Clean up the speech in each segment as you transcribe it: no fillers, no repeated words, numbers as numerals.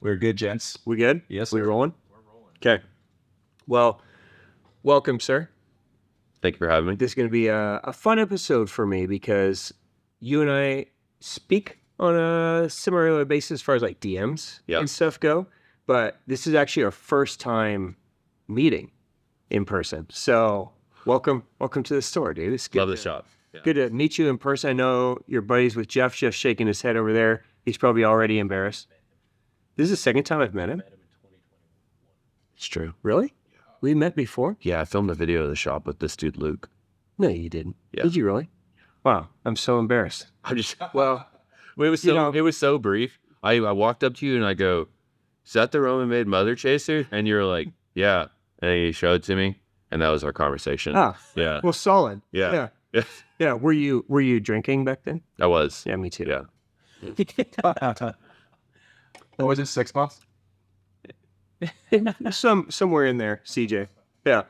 We're good, gents. We good? Yes, We sir. rolling? We're rolling. Okay. Well, welcome, sir. Thank you for having me. This is going to be a fun episode for me because you and I speak on a similar basis as far as like DMs and stuff go. But this is actually our first time meeting in person. So welcome to the store, dude. It's good. Love the shop. Yeah. Good to meet you in person. I know you're buddies with Jeff. Jeff's shaking his head over there. He's probably already embarrassed. This is the second time I've met him. It's true. Really? Yeah. We met before? Yeah, I filmed a video of the shop with this dude, Luke. No, you didn't. Yeah. Did you really? Wow, I'm so embarrassed. I'm just Well, it was so brief. I walked up to you and I go, "Is that the Roman made mother chaser?" And you're like, "Yeah." And you showed it to me, and that was our conversation. ah, Yeah. well, solid. Yeah. Yeah. Were you drinking back then? I was. Yeah, me too. Yeah. What was it, 6 months? Somewhere in there, CJ. Yeah.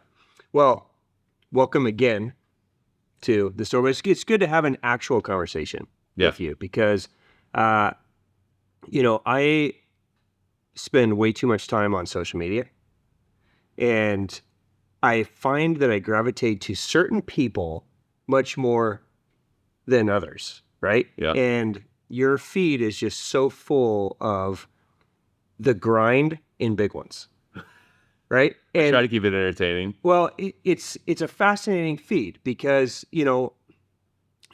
Well, welcome again to the store. But it's good to have an actual conversation with you because, I spend way too much time on social media, and I find that I gravitate to certain people much more than others, right? Yeah. And your feed is just so full of the grind in big ones, right? I try to keep it entertaining. Well, it's a fascinating feed because,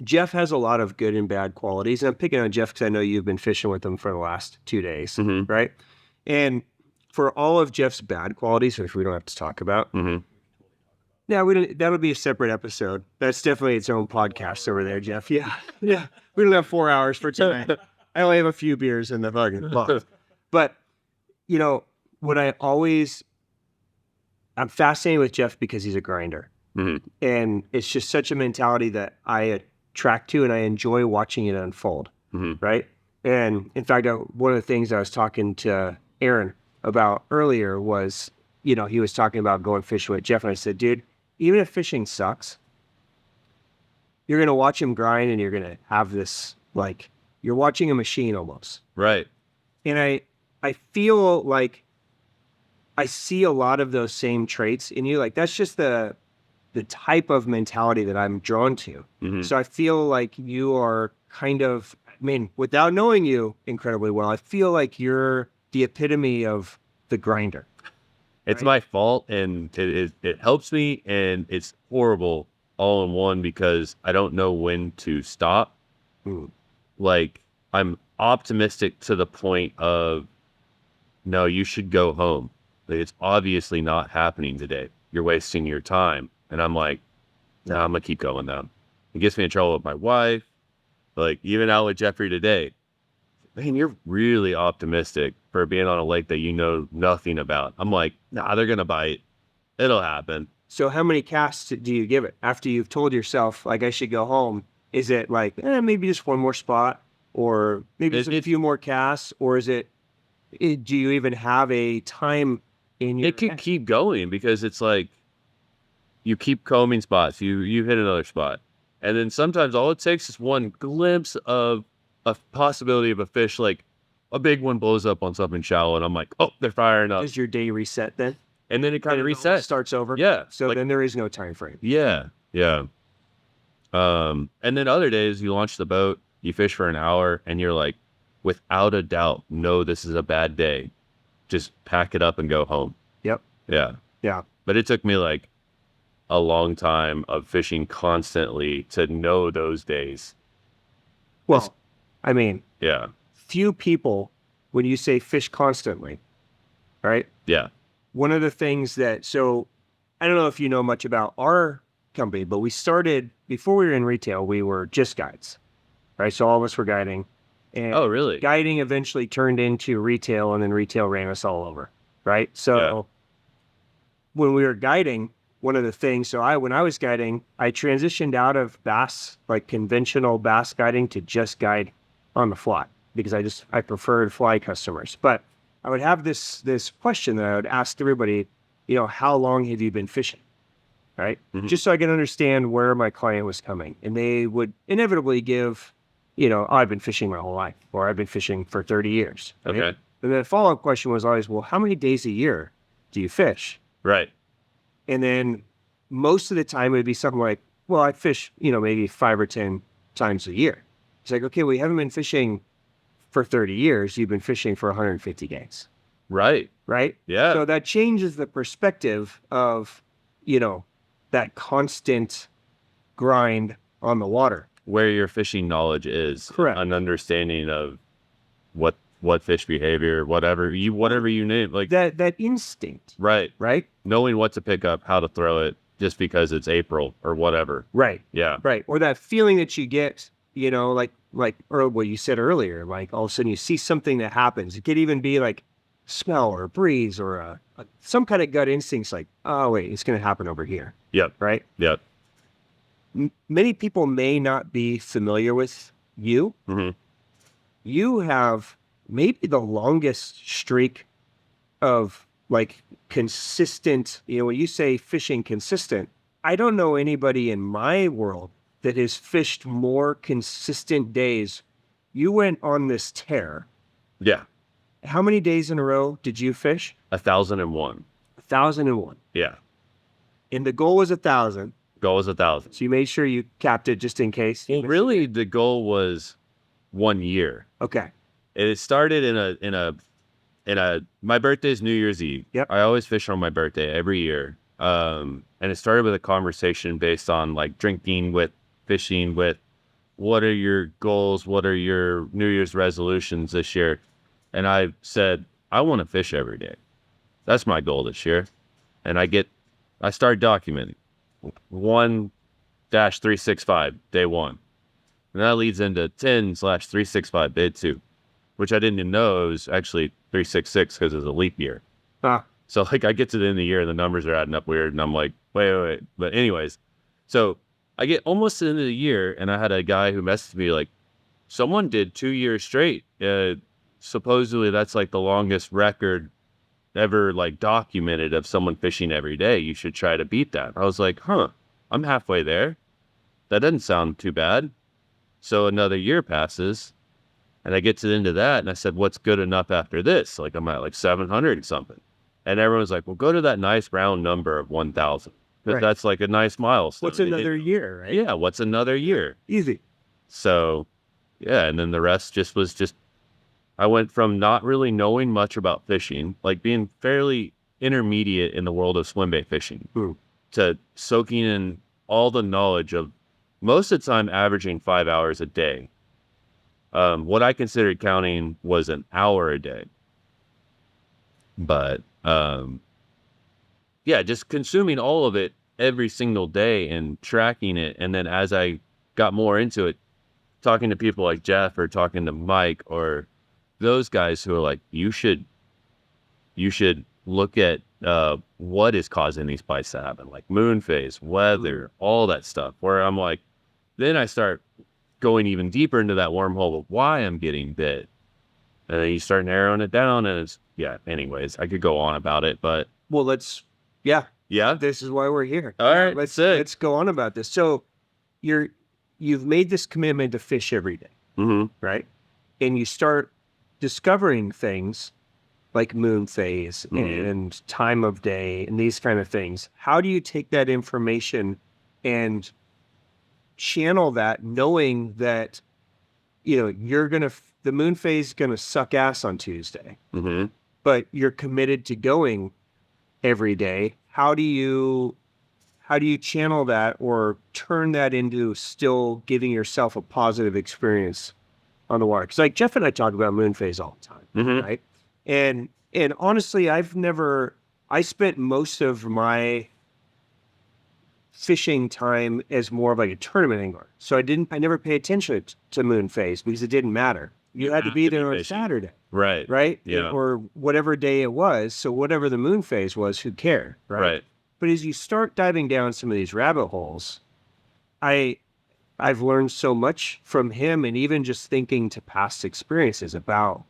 Jeff has a lot of good and bad qualities. And I'm picking on Jeff because I know you've been fishing with him for the last 2 days, right? And for all of Jeff's bad qualities, which we don't have to talk about, yeah, that'll be a separate episode. That's definitely its own podcast over there, Jeff. Yeah. We don't have 4 hours for tonight. I only have a few beers in the fucking box. But, I'm fascinated with Jeff because he's a grinder. And it's just such a mentality that I attract to, and I enjoy watching it unfold, right? And in fact, one of the things I was talking to Aaron about earlier was, he was talking about going fishing with Jeff, and I said, dude, even if fishing sucks, you're going to watch him grind, and you're going to have this, like, you're watching a machine almost. Right. And I feel like I see a lot of those same traits in you. Like, that's just the type of mentality that I'm drawn to. So I feel like you are kind of, without knowing you incredibly well, I feel like you're the epitome of the grinder. It's my fault, and it helps me, and it's horrible all in one because I don't know when to stop. Like, I'm optimistic to the point of, no, you should go home. Like, it's obviously not happening today. You're wasting your time. And I'm like, no, I'm going to keep going now. It gets me in trouble with my wife. Like, even out with Jeffrey today. Man, you're really optimistic for being on a lake that you know nothing about. I'm like, nah, they're going to bite. It'll happen. So how many casts do you give it after you've told yourself, like, I should go home? Is it like, maybe just one more spot, or maybe just a few more casts, or is it, do you even have a time in your... It can keep going because it's like, you keep combing spots, you hit another spot. And then sometimes all it takes is one glimpse of a possibility of a fish, like a big one blows up on something shallow, and I'm like, oh, they're firing up. Does your day reset then? And then it kind of resets. Starts over? Yeah. So like, then there is no time frame. Yeah. And then other days you launch the boat, you fish for an hour, and you're like, without a doubt, no, this is a bad day. Just pack it up and go home. Yep. Yeah. But it took me like a long time of fishing constantly to know those days. Well, yeah. Few people, when you say fish constantly, right? Yeah. One of the things so I don't know if you know much about our company, but we started, before we were in retail, we were just guides, right? So all of us were guiding. And oh, really? Guiding eventually turned into retail, and then retail ran us all over, right? So when we were guiding, one of the things, when I was guiding, I transitioned out of bass, like conventional bass guiding, to just guide on the fly because I preferred fly customers. But I would have this question that I would ask everybody, how long have you been fishing, right? Just so I can understand where my client was coming. And they would inevitably give, I've been fishing my whole life, or I've been fishing for 30 years. Right? Okay. And the follow-up question was always, well, how many days a year do you fish? Right. And then most of the time it would be something like, well, I fish, maybe 5 or 10 times a year. It's like, okay, well, you haven't been fishing for 30 years. You've been fishing for 150 days. Right. Right? Yeah. So that changes the perspective of, that constant grind on the water. Where your fishing knowledge is. Correct. An understanding of what fish behavior, whatever you name, like that instinct. Right. Right? Knowing what to pick up, how to throw it, just because it's April or whatever. Right. Yeah. Right. Or that feeling that you get, or what you said earlier, like all of a sudden you see something that happens. It could even be like smell or breeze or some kind of gut instincts like, oh, wait, it's going to happen over here. Yep. Right? Yep. Many people may not be familiar with you. Mm-hmm. You have maybe the longest streak of like consistent, when you say fishing consistent, I don't know anybody in my world that has fished more consistent days. You went on this tear. Yeah. How many days in a row did you fish? 1,001. 1,001. Yeah. And the goal was 1,000. Goal was 1,000. So you made sure you capped it just in case. Well, really, the goal was 1 year. Okay. It started in a my birthday's New Year's Eve. Yep. I always fish on my birthday every year. And it started with a conversation based on like drinking with, fishing with, what are your goals? What are your New Year's resolutions this year? And I said, I want to fish every day. That's my goal this year. And I start documenting 1-365 day 1. And that leads into 10/365 day 2, which I didn't even know it was actually 366 because it's a leap year. So like I get to the end of the year and the numbers are adding up weird. And I'm like, wait. But anyways, so I get almost to the end of the year and I had a guy who messaged me like, someone did 2 years straight. Supposedly that's like the longest record ever like documented of someone fishing every day. You should try to beat that. I was like, I'm halfway there. That doesn't sound too bad. So another year passes and I get to the end of that and I said, what's good enough after this? Like I'm at like 700 and something. And everyone's like, well, go to that nice round number of 1,000. Because Right. That's like a nice milestone. What's another year, right? Yeah, what's another year? Easy. So, yeah, and then the rest was I went from not really knowing much about fishing, like being fairly intermediate in the world of swim bait fishing, to soaking in all the knowledge of most of the time averaging 5 hours a day. What I considered counting was an hour a day. But, yeah, just consuming all of it every single day and tracking it. And then as I got more into it, talking to people like Jeff or talking to Mike or those guys who are like, you should look at what is causing these bites to happen, like moon phase, weather, all that stuff. Where I'm like, then I start going even deeper into that wormhole of why I'm getting bit. And then you start narrowing it down and it's, anyways, I could go on about it, but. Well, Yeah. this is why we're here. All right. Let's go on about this. So you've made this commitment to fish every day, right? And you start discovering things like moon phase and time of day and these kind of things. How do you take that information and channel that, knowing that, the moon phase is going to suck ass on Tuesday, but you're committed to going every day? How do you channel that or turn that into still giving yourself a positive experience on the water? Because like Jeff and I talk about moon phase all the time, right? And honestly, I spent most of my fishing time as more of like a tournament angler. So I never pay attention to moon phase because it didn't matter. You had to be there on Saturday. Right? Yeah. Or whatever day it was. So whatever the moon phase was, who cared? Right. But as you start diving down some of these rabbit holes, I've learned so much from him, and even just thinking to past experiences about.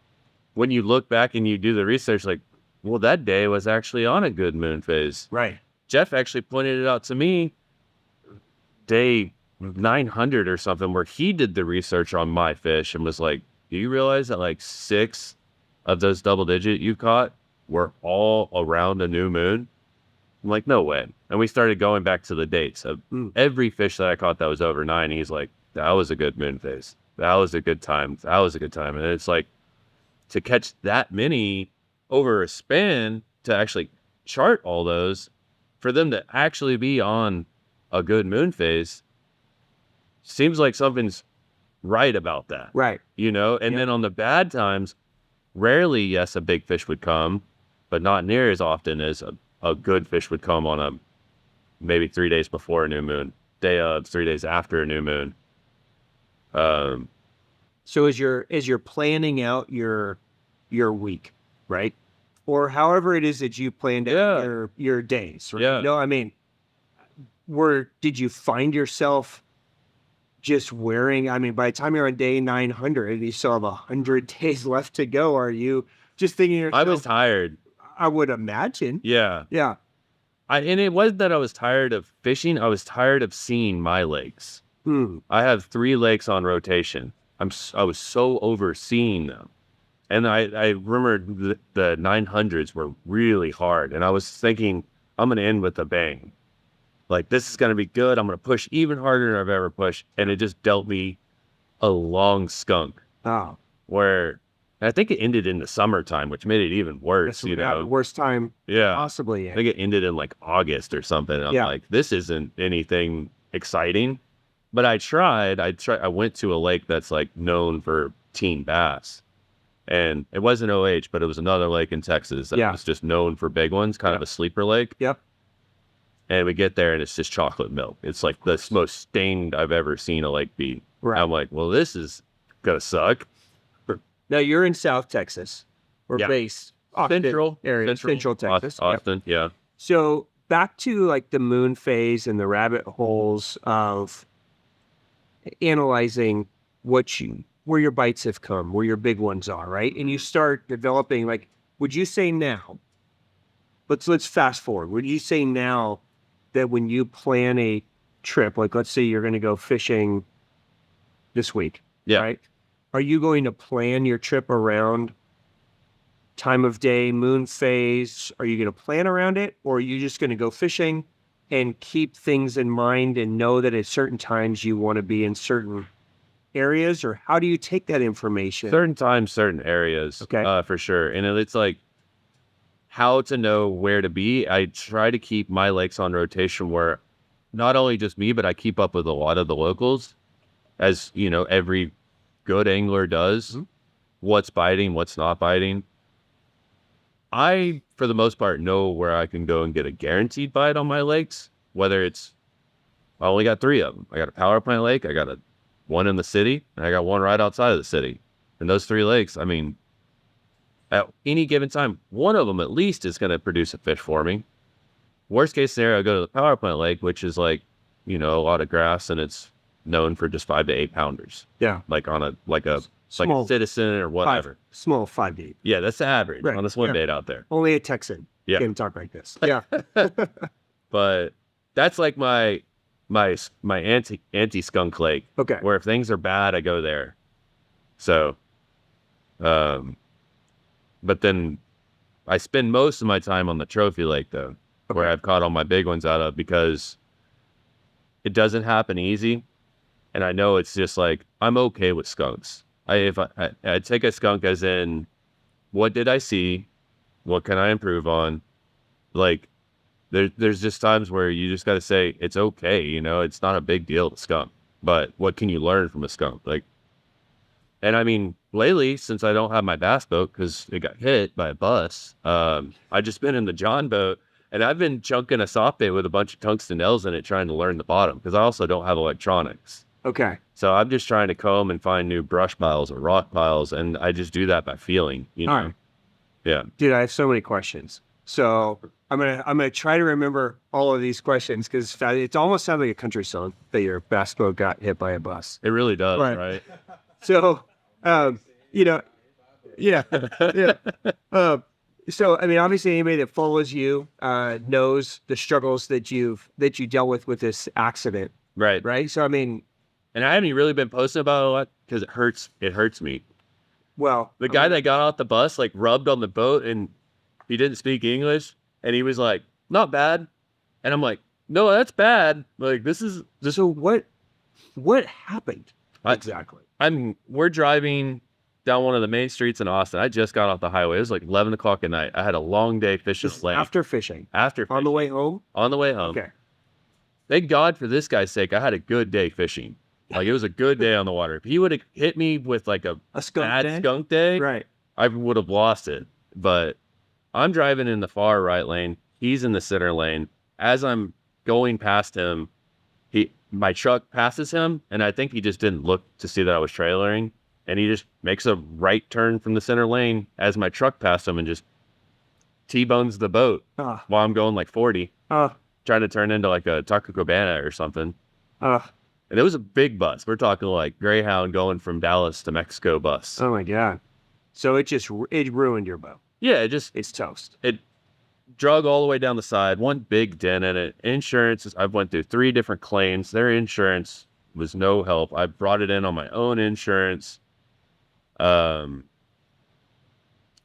When you look back and you do the research, like, well, that day was actually on a good moon phase. Right. Jeff actually pointed it out to me day 900 or something, where he did the research on my fish and was like, do you realize that like 6 of those double digit you caught were all around a new moon. I'm like, no way. And we started going back to the dates of every fish that I caught that was over 9. He's like, that was a good moon phase. That was a good time. That was a good time. And it's like, to catch that many over a span, to actually chart all those, for them to actually be on a good moon phase, seems like something's right about that. Right. You know? And then on the bad times, rarely, yes, a big fish would come, but not near as often as a good fish would come on a maybe 3 days before a new moon, day of 3 days after a new moon. So as you're planning out your week, right? Or however it is that you planned out your days, right? Yeah. No, I mean, did you find yourself just wearing, I mean, by the time you're on day 900 and you still have 100 days left to go, are you just thinking to yourself, I was tired. I would imagine. Yeah. Yeah. And it wasn't that I was tired of fishing. I was tired of seeing my lakes. I have 3 lakes on rotation. I was so overseeing them. And I remember the 900s were really hard. And I was thinking, I'm going to end with a bang. Like, this is going to be good. I'm going to push even harder than I've ever pushed. And it just dealt me a long skunk. Oh. Where I think it ended in the summertime, which made it even worse. That's the worst time possibly. I think it ended in like August or something. And I'm like, this isn't anything exciting. But I tried. I went to a lake that's like known for teen bass. And it wasn't OH, but it was another lake in Texas that was just known for big ones, kind of a sleeper lake. Yep. And we get there and it's just chocolate milk. It's like the most stained I've ever seen a lake be. Right. I'm like, well, this is going to suck. Now you're in South Texas. We're based Central Texas. Austin, yeah. So back to like the moon phase and the rabbit holes of analyzing where your bites have come, where your big ones are, right? And you start developing, like, would you say now, let's fast forward. Would you say now that when you plan a trip, like let's say you're going to go fishing this week, right? Are you going to plan your trip around time of day, moon phase? Are you going to plan around it? Or are you just going to go fishing and keep things in mind and know that at certain times you want to be in certain areas? Or how do you take that information? Certain times, certain areas, for sure. And it's like how to know where to be. I try to keep my lakes on rotation where not only just me, but I keep up with a lot of the locals, as you know, every good angler does. What's biting, what's not biting. I, for the most part, know where I can go and get a guaranteed bite on my lakes, whether it's, I only got 3 of them. I got a power plant lake, I got one in the city, and I got one right outside of the city. And those 3 lakes, I mean, at any given time, one of them at least is going to produce a fish for me. Worst case scenario, I go to the power plant lake, which is like, you know, a lot of grass, and it's known for just 5 to 8 pounders. Yeah. Like on a small, like a citizen or whatever. Small 5 to 8. Yeah, that's the average on the swim bait out there. Only a Texan can talk like this. Yeah. But that's like my anti skunk lake. Okay. Where if things are bad, I go there. So, but then I spend most of my time on the trophy lake though, where I've caught all my big ones out of, because it doesn't happen easy. And I know it's just like, I'm okay with skunks. I take a skunk as in, what did I see? What can I improve on? Like, there's just times where you just got to say, it's okay. You know, it's not a big deal to skunk, but what can you learn from a skunk? Like, and I mean, lately, since I don't have my bass boat because it got hit by a bus, I just been in the John boat, and I've been chunking a soft bait with a bunch of tungsten nails in it, trying to learn the bottom, because I also don't have electronics. Okay. So I'm just trying to comb and find new brush piles or rock piles, and I just do that by feeling, you know? All right. Yeah. Dude, I have so many questions. So I'm gonna try to remember all of these questions, because it almost sounds like a country song that your bass boat got hit by a bus. It really does, right? So, you know, yeah. So, I mean, obviously anybody that follows you knows the struggles that you dealt with this accident. Right. So, I mean, and I haven't really been posting about it a lot because it hurts me. Well, The guy that got off the bus like rubbed on the boat and he didn't speak English and he was like, not bad. And I'm like, no, that's bad. Like this is just so what happened exactly? we're driving down one of the main streets in Austin. I just got off the highway. It was like 11 o'clock at night. I had a long day fishing lake. After fishing. On the way home? On the way home. Okay. Thank God for this guy's sake, I had a good day fishing. Like it was a good day on the water. If he would have hit me with like a skunk day, right, I would have lost it. But I'm driving in the far right lane. He's in the center lane. As I'm going past him, my truck passes him, and I think he just didn't look to see that I was trailering, and he just makes a right turn from the center lane as my truck passed him and just T-bones the boat while I'm going like 40, trying to turn into like a Taco Cabana or something. And it was a big bus. We're talking like Greyhound going from Dallas to Mexico bus. Oh my God. So it ruined your boat. Yeah, it's toast. It drug all the way down the side, one big dent in it. Insurance, I've went through 3 different claims. Their insurance was no help. I brought it in on my own insurance. Now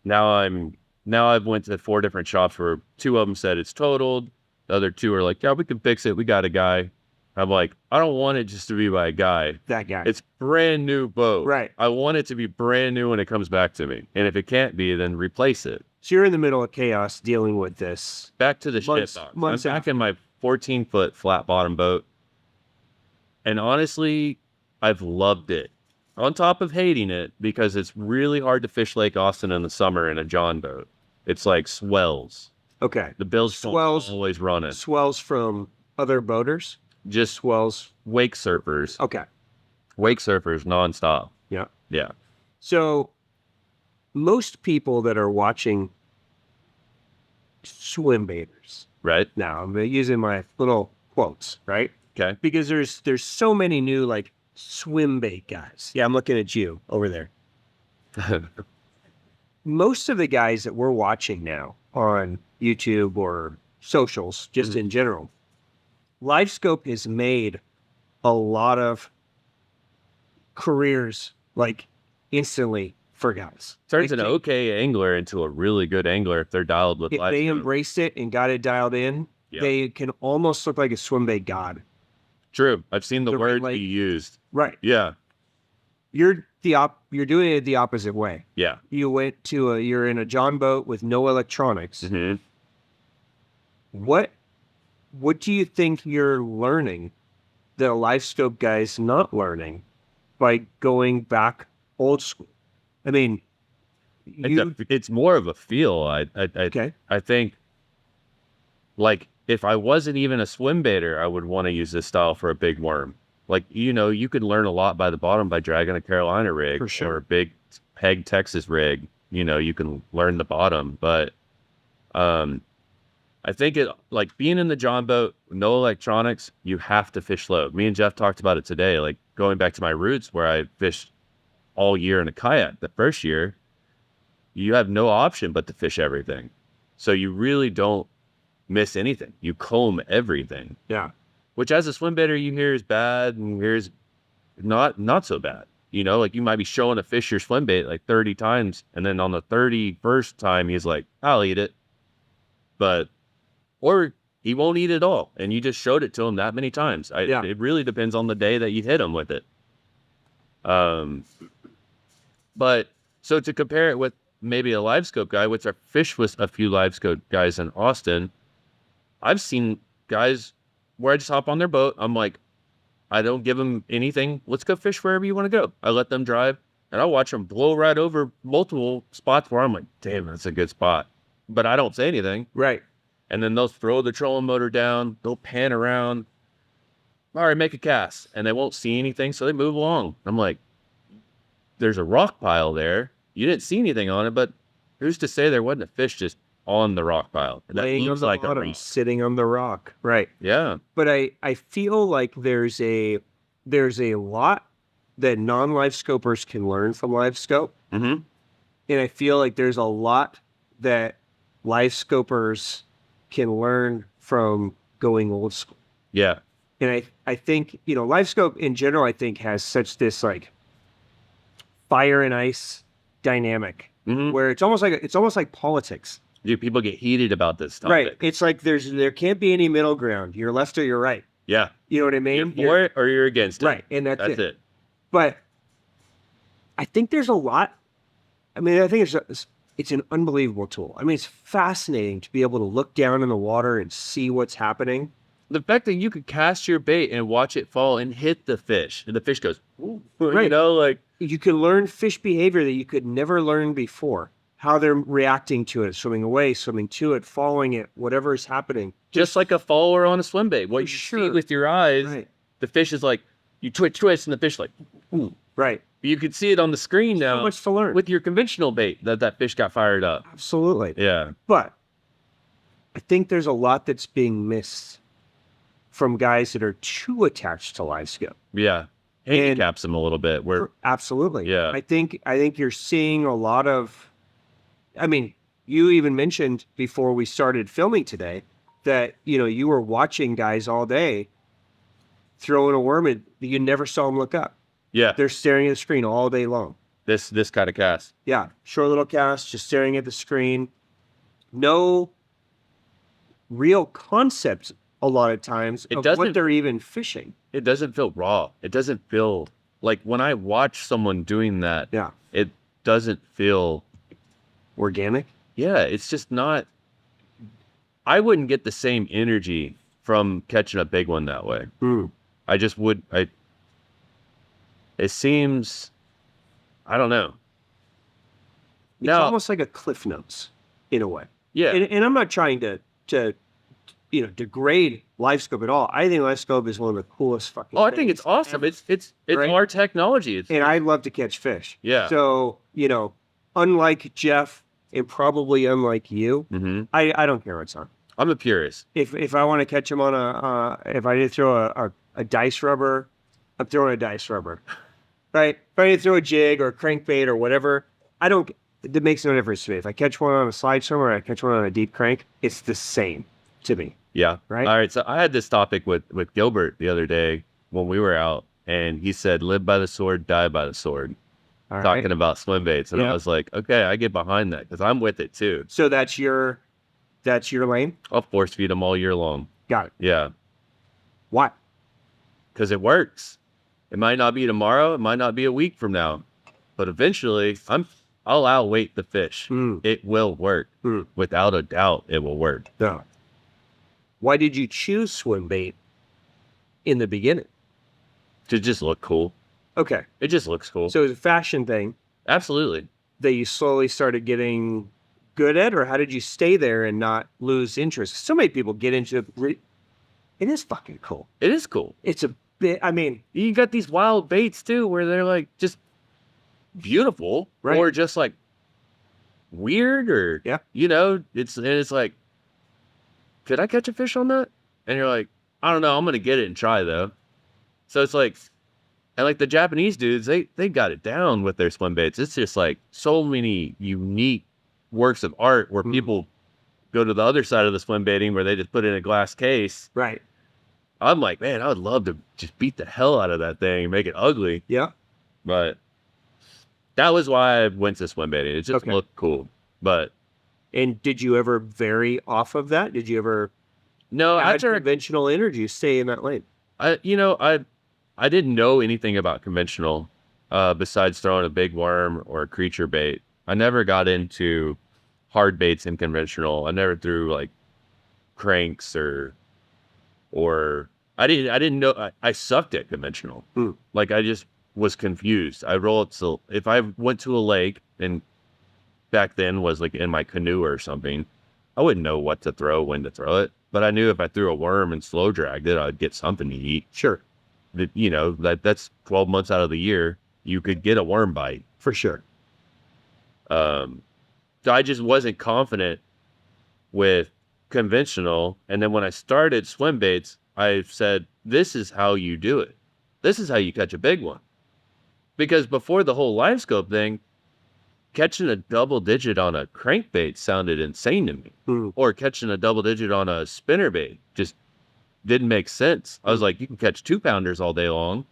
I've went to 4 different shops where 2 of them said it's totaled. The other 2 are like, yeah, we can fix it. We got a guy. I'm like, I don't want it just to be by a guy. That guy. It's brand new boat. Right. I want it to be brand new when it comes back to me. And if it can't be, then replace it. So you're in the middle of chaos dealing with this. Back to the ship dock. I'm back in my 14-foot flat bottom boat. And honestly, I've loved it. On top of hating it, because it's really hard to fish Lake Austin in the summer in a John boat. It's like swells. Okay. The bills swells, don't always run it. Swells from other boaters? Just swells, wake surfers. Okay. Wake surfers nonstop. Yeah. Yeah. So most people that are watching swim baiters. Right. Now I'm using my little quotes, right? Okay. Because there's so many new like swim bait guys. Yeah, I'm looking at you over there. Most of the guys that we're watching now on YouTube or socials, just in general, LiveScope has made a lot of careers like instantly for guys. Turns an okay angler into a really good angler if they're dialed with LiveScope. If they embraced it and got it dialed in, they can almost look like a swim bait god. True. I've seen the word be used. Right. Yeah. You're doing it the opposite way. Yeah. You went to you're in a John boat with no electronics. Mm-hmm. What do you think you're learning that a LiveScope guy's not learning by going back old school? I mean, it's more of a feel. I think, like, if I wasn't even a swim baiter, I would want to use this style for a big worm. Like, you could learn a lot by the bottom by dragging a Carolina rig or a big peg Texas rig. You can learn the bottom, but I think like being in the John boat, no electronics, you have to fish low. Me and Jeff talked about it today, like going back to my roots where I fished all year in a kayak. The first year, you have no option but to fish everything. So you really don't miss anything. You comb everything. Yeah. Which as a swim baiter, you hear is bad and here's not so bad. Like you might be showing a fish your swim bait like 30 times. And then on the 31st time, he's like, I'll eat it. Or he won't eat it all. And you just showed it to him that many times. It really depends on the day that you hit him with it. But so to compare it with maybe a LiveScope guy, which I fished with a few LiveScope guys in Austin, I've seen guys where I just hop on their boat. I'm like, I don't give them anything. Let's go fish wherever you want to go. I let them drive and I watch them blow right over multiple spots where I'm like, damn, that's a good spot. But I don't say anything. Right. And then they'll throw the trolling motor down. They'll pan around. All right, make a cast. And they won't see anything, so they move along. I'm like, there's a rock pile there. You didn't see anything on it, but who's to say there wasn't a fish just on the rock pile? That looks like a rock. Sitting on the rock. Right. Yeah. But I feel like there's a lot that non-LiveScopers can learn from LiveScope. Mm-hmm. And I feel like there's a lot that LiveScopers can learn from going old school. Yeah. And I think, LiveScope in general, I think has such this like fire and ice dynamic Mhm. where it's almost like politics. Dude, people get heated about this topic. Right. It's like there can't be any middle ground. You're left or you're right. Yeah. You know what I mean? You're for it or you're against it. Right. And that's That's it. it. But I think there's a lot. I mean, I think it's an unbelievable tool. I mean, it's fascinating to be able to look down in the water and see what's happening. The fact that you could cast your bait and watch it fall and hit the fish, and the fish goes, ooh, you Right. know, like, You can learn fish behavior that you could never learn before. How they're reacting to it, swimming away, swimming to it, following it, whatever is happening. just like a follower on a swim bait. What you sure. see with your eyes, Right. the fish is like, you twitch, and the fish like, ooh. Right. You could see it on the screen now So much to learn. with your conventional bait that fish got fired up. Absolutely. Yeah. But I think there's a lot that's being missed from guys that are too attached to live scope. Yeah. Handicaps them a little bit. Where Absolutely. Yeah. I think you're seeing a lot of, I mean, you even mentioned before we started filming today that, you were watching guys all day throwing a worm and you never saw them look up. yeah, They're staring at the screen all day long. this kind of cast. Yeah. Short little cast, just staring at the screen. No real concept a lot of times It of doesn't- what they're even fishing. It doesn't feel raw. It doesn't feel like when I watch someone doing that, Yeah. it doesn't feel, Organic. yeah, it's just not, I wouldn't get the same energy from catching a big one that way. I just would, it seems, I don't know. It's Now- almost like a Cliff Notes in a way. Yeah. And I'm not trying to degrade LiveScope at all. I think LiveScope is one of the coolest fucking Oh, I think it's things awesome. ever. It's Right? our technology. It's And I love to catch fish. Yeah. So, unlike Jeff and probably unlike you, Mhm. I don't care what's on. I'm a purist. If I want to catch them on if I did throw a dice rubber, I'm throwing a dice rubber. Right? If I did throw a jig or a crankbait or whatever, it makes no difference to me. If I catch one on a slide swimmer or I catch one on a deep crank, it's the same to me. Yeah. Right? All right. So I had this topic with Gilbert the other day when we were out, and he said, "Live by the sword, die by the sword." All right. Talking about swim baits, and Yeah. I was like, "Okay, I get behind that because I'm with it too. So that's your lane? I'll force feed them all year long." Got it. Yeah, Why? because it works. It might not be tomorrow. It might not be a week from now, but eventually, I'll outweight the fish. It will work. Without a doubt, it will work. No. Why did you choose swim bait in the beginning? To just look cool. Okay. It just looks cool. So it was a fashion thing Absolutely. that you slowly started getting good at, or how did you stay there and not lose interest? So many people get into it. It is fucking cool. It is cool. It's a bit, I mean, You got these wild baits too, where they're like just beautiful, Right. or just like weird, or Yeah. it's like, could I catch a fish on that? And you're like, I don't know, I'm gonna get it and try though. So it's like, and like the Japanese dudes, they got it down with their swim baits. It's just like so many unique works of art where people go to the other side of the swim baiting where they just put it in a glass case. right. I'm like, man, I would love to just beat the hell out of that thing and make it ugly. Yeah. But that was why I went to swim baiting. It just Okay. looked cool. But And did you ever vary off of that? Did you ever no, add after conventional in, or do you stay in that lane? I didn't know anything about conventional besides throwing a big worm or a creature bait. I never got into hard baits in conventional. I never threw like cranks or I didn't know. I sucked at conventional. Like I just was confused. I rolled, so if I went to a lake, and back then was like in my canoe or something, I wouldn't know what to throw, when to throw it. But I knew if I threw a worm and slow dragged it, I'd get something to eat. Sure. That's 12 months out of the year, you could get a worm bite. For sure. So I just wasn't confident with conventional. And then when I started swim baits, I said, this is how you do it. This is how you catch a big one. Because before the whole live scope thing, catching a double digit on a crankbait sounded insane to me. Or catching a double digit on a spinnerbait just didn't make sense. I was like, you can catch 2-pounders all day long,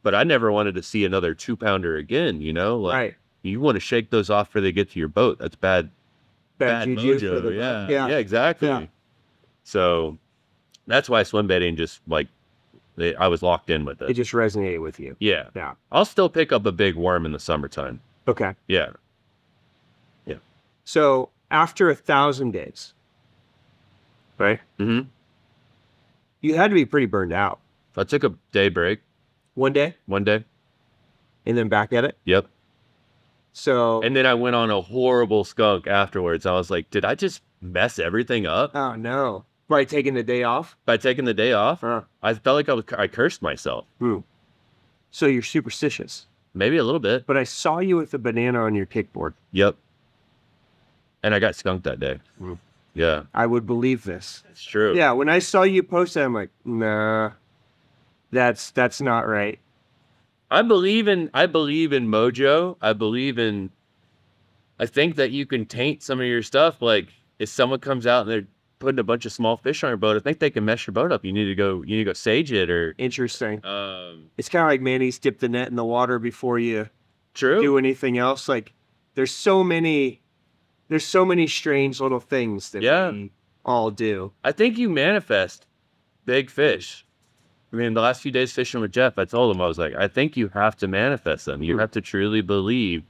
but I never wanted to see another 2-pounder again, Like, Right. you want to shake those off before they get to your boat. That's bad juju for mojo. the Yeah, exactly. Yeah. So that's why swim baiting just like I was locked in with It it. just resonated with you. Yeah. Yeah. I'll still pick up a big worm in the summertime. Okay. Yeah. So after 1,000 days, right? Mm-hmm. You had to be pretty burned out. I took a day break One day one day. and then back at it. Yep. So, And then I went on a horrible skunk afterwards. I was like, did I just mess everything up oh no. By taking the day off? by taking the day off? I felt like I cursed myself. So you're superstitious. Maybe a little bit. But I saw you with a banana on your kickboard. Yep. And I got skunked that day. Yeah. I would believe this. It's true. Yeah, when I saw you post that, I'm like, nah, that's not right. I believe in mojo. I think that you can taint some of your stuff. Like if someone comes out and they're putting a bunch of small fish on your boat, I think they can mess your boat up. You need to go sage it or Interesting. It's kind of like Manny's dip the net in the water before you do anything else. Like there's so many strange little things that we all do. I think you manifest big fish. I mean, the last few days fishing with Jeff, I told him, I was like, I think you have to manifest them. You have to truly believe,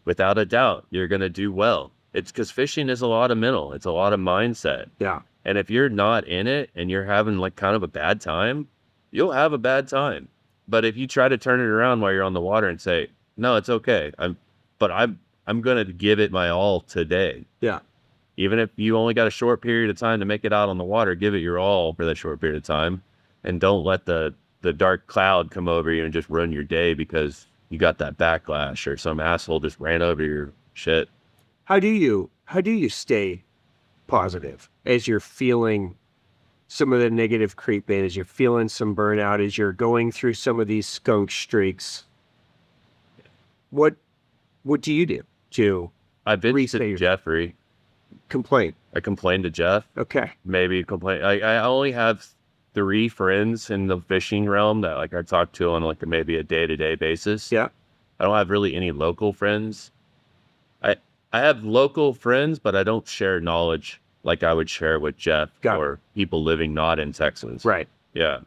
without a doubt, you're going to do well. It's because fishing is a lot of mental. It's a lot of mindset. Yeah. And if you're not in it and you're having like kind of a bad time, you'll have a bad time. But if you try to turn it around while you're on the water and say, no, it's okay. I'm going to give it my all today. Yeah. Even if you only got a short period of time to make it out on the water, give it your all for that short period of time. And don't let the dark cloud come over you and just ruin your day because you got that backlash or some asshole just ran over your shit. How do you stay positive as you're feeling some of the negative creep in, as you're feeling some burnout, as you're going through some of these skunk streaks? What do you do to I've been reset to Jeffrey. Complain? I complained to Jeff. Okay. Maybe complain. I only have 3 friends in the fishing realm that like I talk to on like maybe a day-to-day basis. Yeah. I don't have really any local friends. I have local friends, but I don't share knowledge like I would share with Jeff or people living not in Texas. Right. Yeah.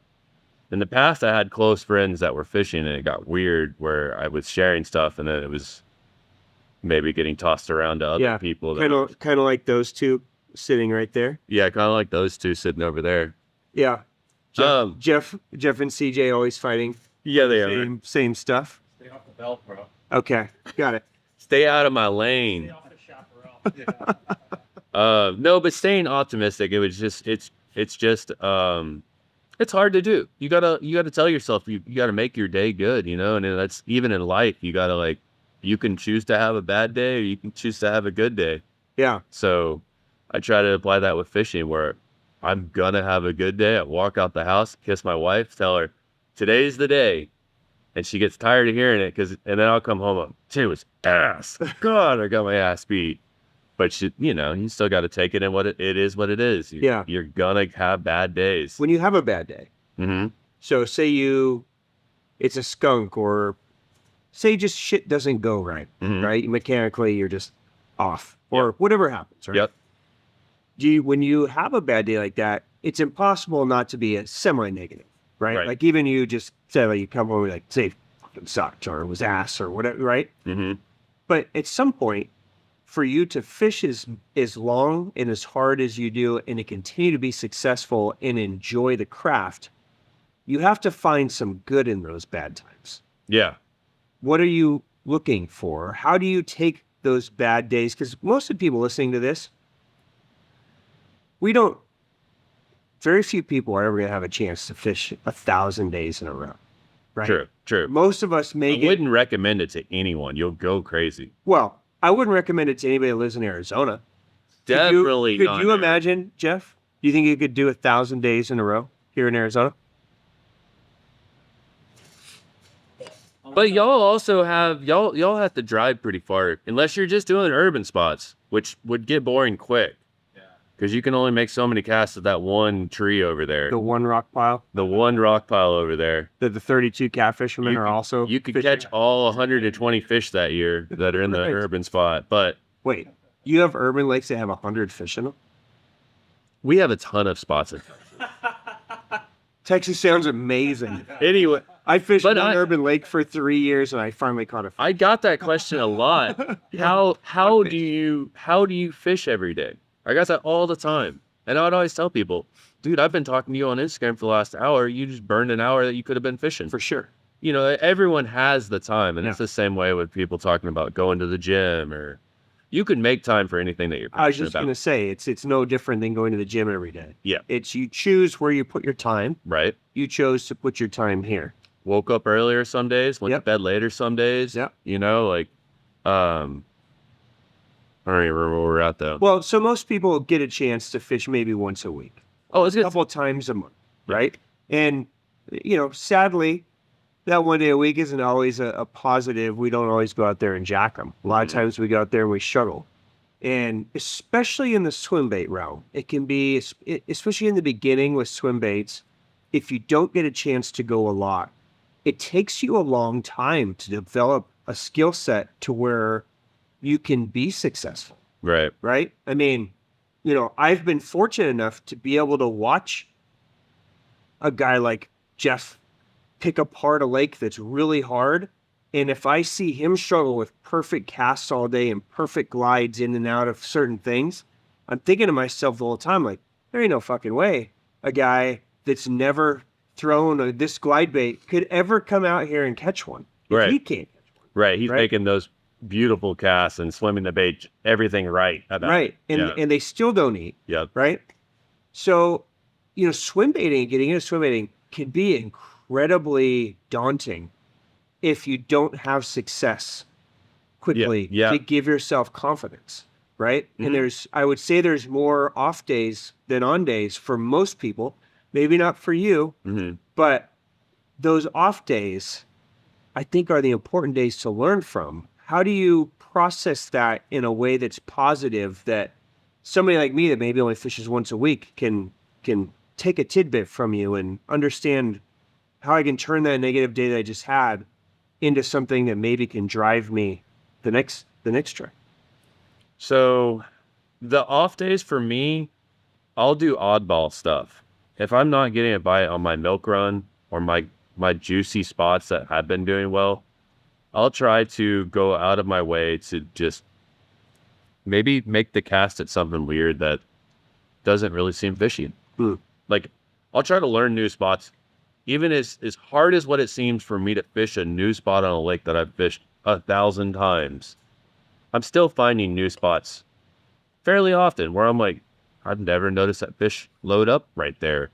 In the past, I had close friends that were fishing, and it got weird where I was sharing stuff, and then it was maybe getting tossed around to other people. Kind of like those two sitting right there. Yeah, kind of like those two sitting over there. Yeah. Jeff and CJ always fighting. Yeah, they are. Same stuff. Stay off the belt, bro. Okay, got it. Stay out of my lane. Stay off the chaparral. No, but staying optimistic. It was just it's hard to do. You gotta tell yourself you gotta make your day good, you know. And that's even in life. You gotta like you can choose to have a bad day or you can choose to have a good day. Yeah. So I try to apply that with fishing where I'm gonna have a good day. I walk out the house, kiss my wife, tell her today's the day. And she gets tired of hearing it and then I'll come home. Today was ass. God, I got my ass beat. But you still got to take it in what it is. What it is. You're gonna have bad days. When you have a bad day. Mm-hmm. So say it's a skunk or say just shit doesn't go right. Mm-hmm. Right? Mechanically, you're just off or whatever happens. Right? Yep. When you have a bad day like that, it's impossible not to be a semi-negative. Right? Like even you just say like you come home and like say fucking sucked or it was ass or whatever, right? Mm-hmm. But at some point, for you to fish as long and as hard as you do and to continue to be successful and enjoy the craft, you have to find some good in those bad times. Yeah. What are you looking for? How do you take those bad days? Because most of the people listening to this, very few people are ever going to have a chance to fish 1,000 days in a row, right? True. Most of us I wouldn't recommend it to anyone. You'll go crazy. Well, I wouldn't recommend it to anybody that lives in Arizona. Definitely not. Could you imagine, Jeff? Do you think you could do 1,000 days in a row here in Arizona? But y'all also have y'all have to drive pretty far unless you're just doing urban spots, which would get boring quick. Because you can only make so many casts at that one tree over there. The one rock pile. The one rock pile over there. That the 32 catfishermen are also. You could fishing. catch all 120 fish that year that are in the urban spot. But wait, you have urban lakes that have 100 fish in them? We have a ton of spots in Texas sounds amazing. Anyway, I fished one urban lake for 3 years and I finally caught a fish. I got that question a lot. How do you fish every day? I got that all the time. And I would always tell people, dude, I've been talking to you on Instagram for the last hour. You just burned an hour that you could have been fishing. For sure. You know, everyone has the time. And it's the same way with people talking about going to the gym, or you can make time for anything that you're passionate about. I was just going to say, it's no different than going to the gym every day. Yeah. It's you choose where you put your time. Right. You chose to put your time here. Woke up earlier some days, went to bed later some days. Yeah. You know, like, I don't even remember where we're at, though. Well, so most people get a chance to fish maybe once a week. Oh, it's a couple of times a month, right? And, you know, sadly, that one day a week isn't always a positive. We don't always go out there and jack them. A lot of times we go out there and we struggle. And especially in the swim bait realm, it can be, especially in the beginning with swim baits, if you don't get a chance to go a lot, it takes you a long time to develop a skill set to where you can be successful. Right. Right? I mean, you know, I've been fortunate enough to be able to watch a guy like Jeff pick apart a lake that's really hard. And if I see him struggle with perfect casts all day and perfect glides in and out of certain things, I'm thinking to myself the whole time, like, there ain't no fucking way a guy that's never thrown this glide bait could ever come out here and catch one. Right. He can't catch one. Right. He's making those beautiful casts and swimming the bait, everything right. Right. And they still don't eat. Yep. Right. So, you know, swim baiting, getting into swim baiting can be incredibly daunting if you don't have success quickly to give yourself confidence. Right. Mm-hmm. And I would say there's more off days than on days for most people, maybe not for you, but those off days, I think, are the important days to learn from. How do you process that in a way that's positive, that somebody like me that maybe only fishes once a week can take a tidbit from you and understand how I can turn that negative day that I just had into something that maybe can drive me the next try? So the off days for me, I'll do oddball stuff. If I'm not getting a bite on my milk run or my juicy spots that have been doing well, I'll try to go out of my way to just maybe make the cast at something weird that doesn't really seem fishy. Like, I'll try to learn new spots. Even as hard as what it seems for me to fish a new spot on a lake that I've fished 1,000 times, I'm still finding new spots fairly often where I'm like, I've never noticed that fish load up right there.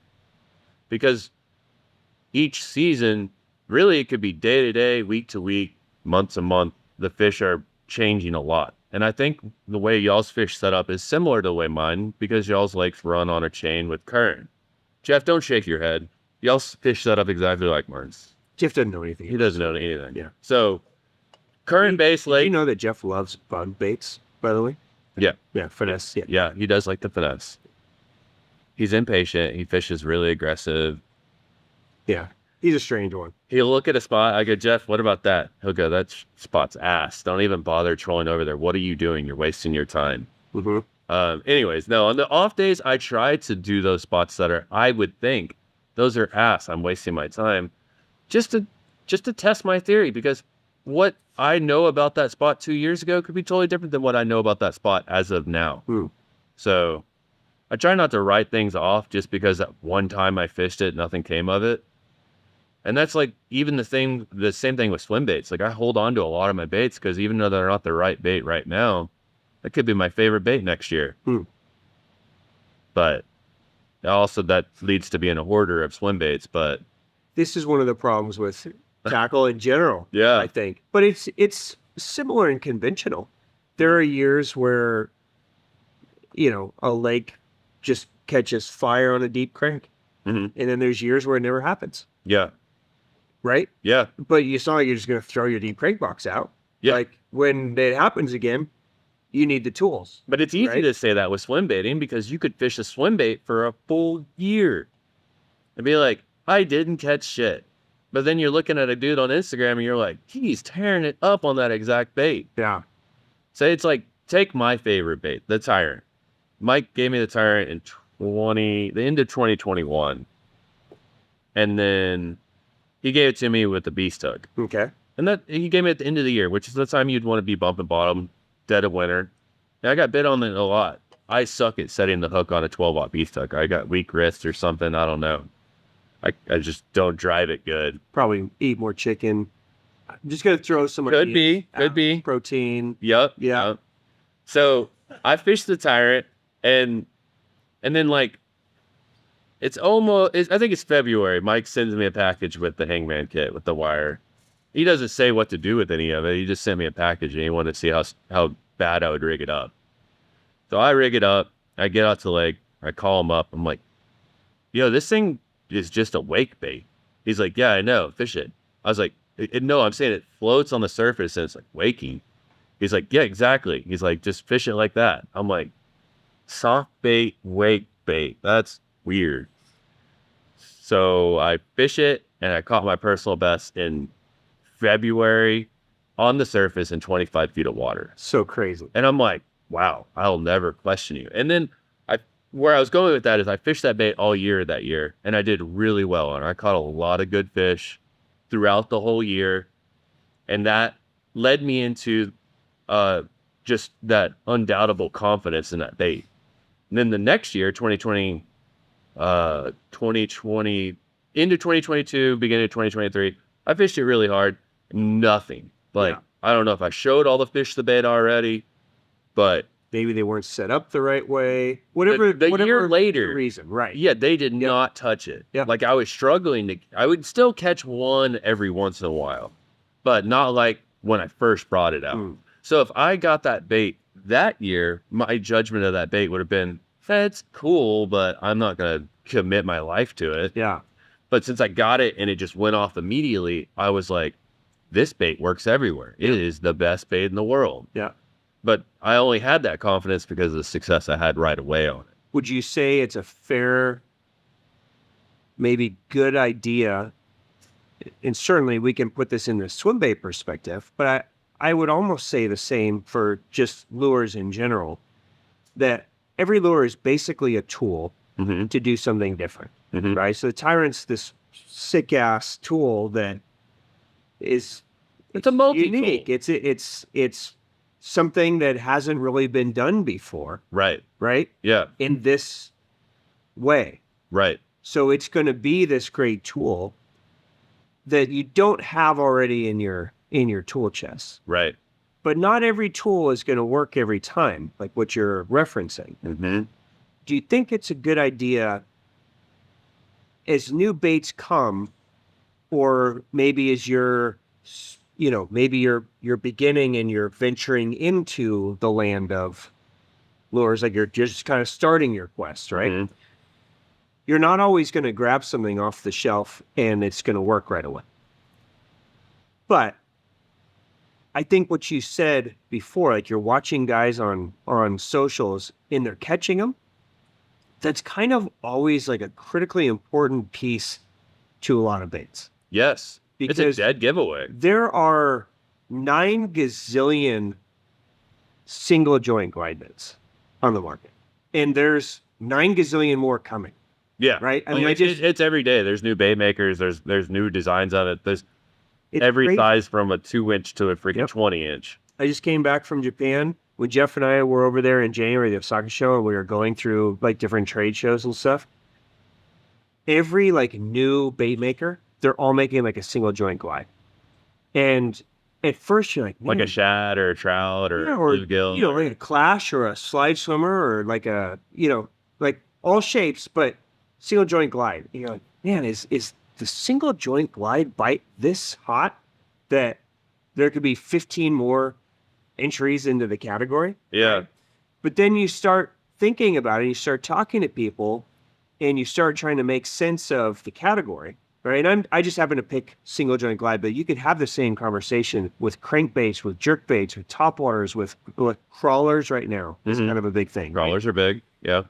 Because each season, really, it could be day to day, week to week, month to month. The fish are changing a lot. And I think the way y'all's fish set up is similar to the way mine, because y'all's lakes run on a chain with current. Jeff, don't shake your head. Y'all's fish set up exactly like mine's. Jeff doesn't know anything. He doesn't know anything. Yeah. So, current-based lake. Do you know that Jeff loves bug baits, by the way? Yeah. Yeah, finesse. Yeah, he does like the finesse. He's impatient. He fishes really aggressive. Yeah. He's a strange one. He'll look at a spot. I go, Jeff, what about that? He'll go, that spot's ass. Don't even bother trolling over there. What are you doing? You're wasting your time. Anyways, no, on the off days, I try to do those spots that are, I would think, those are ass. I'm wasting my time. Just to test my theory, because what I know about that spot 2 years ago could be totally different than what I know about that spot as of now. So I try not to write things off just because that one time I fished it, nothing came of it. And that's like even the same thing with swim baits. Like, I hold on to a lot of my baits because even though they're not the right bait right now, that could be my favorite bait next year. But also that leads to being a hoarder of swim baits. But this is one of the problems with tackle in general. Yeah, I think. But it's similar and conventional. There are years where, you know, a lake just catches fire on a deep crank. And then there's years where it never happens. Yeah. Right? Yeah. But it's not like you're just going to throw your deep crank box out. Yeah. Like, when it happens again, you need the tools. But it's easy right? to say that with swim baiting because you could fish a swim bait for a full year and be like, I didn't catch shit. But then you're looking at a dude on Instagram and you're like, he's tearing it up on that exact bait. Yeah. So it's like, take my favorite bait, the Tyrant. Mike gave me the Tyrant in the end of 2021. And then he gave it to me with the Beast Hook. Okay. And that he gave me at the end of the year, which is the time you'd want to be bumping bottom, dead of winter. And I got bit on it a lot. I suck at setting the hook on a 12-aught Beast Hook. I got weak wrists or something. I don't know. I just don't drive it good. Probably eat more chicken. I'm just going to throw some Could be. protein. Yep. Yeah. Yep. So I fished the Tyrant, and then like I think it's February. Mike sends me a package with the Hangman kit with the wire. He doesn't say what to do with any of it. He just sent me a package, and he wanted to see how bad I would rig it up. So I rig it up. I get out to the lake. I call him up. I'm like, yo, this thing is just a wake bait. He's like, yeah, I know. Fish it. I was like, no, I'm saying it floats on the surface and it's like waking. He's like, yeah, exactly. He's like, just fish it like that. I'm like, soft bait, wake bait. That's weird. So I fish it, and I caught my personal best in February on the surface in 25 feet of water. So crazy. And I'm like, wow, I'll never question you. And then where I was going with that is I fished that bait all year that year, and I did really well on it. I caught a lot of good fish throughout the whole year, and that led me into just that undoubtable confidence in that bait. And then the next year, 2020, into 2022, beginning of 2023, I fished it really hard. Nothing. Like, I don't know if I showed all the fish the bait already, but maybe they weren't set up the right way. Whatever year later, the reason, right? Yeah, they did not touch it. Yeah. Like I was struggling I would still catch one every once in a while, but not like when I first brought it out. So if I got that bait that year, my judgment of that bait would have been, that's cool, but I'm not going to commit my life to it. Yeah. But since I got it and it just went off immediately, I was like, this bait works everywhere. It is the best bait in the world. Yeah. But I only had that confidence because of the success I had right away on it. Would you say it's a fair, maybe good idea? And certainly we can put this in the swim bait perspective, but I would almost say the same for just lures in general, that every lure is basically a tool to do something different, right? So the Tyrant's this sick ass tool that is it's a multi-tool. Unique. It's something that hasn't really been done before. Right. Right? Yeah. In this way. Right. So it's going to be this great tool that you don't have already in your tool chest. Right. But not every tool is going to work every time, like what you're referencing. Do you think it's a good idea as new baits come, or maybe as you're beginning and you're venturing into the land of lures, like you're just kind of starting your quest, right? You're not always going to grab something off the shelf and it's going to work right away. But I think what you said before, like you're watching guys on socials and they're catching them, that's kind of always like a critically important piece to a lot of baits. Yes. Because it's a dead giveaway. There are 9 gazillion single joint glide bits on the market. And there's 9 gazillion more coming. Yeah. Right? I mean, it's every day. There's new bait makers. There's new designs of it. There's every crazy. size from a 2-inch to a freaking 20-inch. I just came back from Japan when Jeff and I were over there in January, the Osaka show, and we were going through like different trade shows and stuff. Every like new bait maker, they're all making like a single joint glide. And at first you're like a shad or a trout or bluegill. Like a Clash or a slide swimmer or like a, like all shapes, but single joint glide. And you're like, man, is the single joint glide bite this hot that there could be 15 more entries into the category? Yeah. Right? But then you start thinking about it, you start talking to people, and you start trying to make sense of the category, right? And I just happen to pick single joint glide, but you could have the same conversation with crankbaits, with jerkbaits, with topwaters, with crawlers right now. It's kind of a big thing. Crawlers are big. Yeah.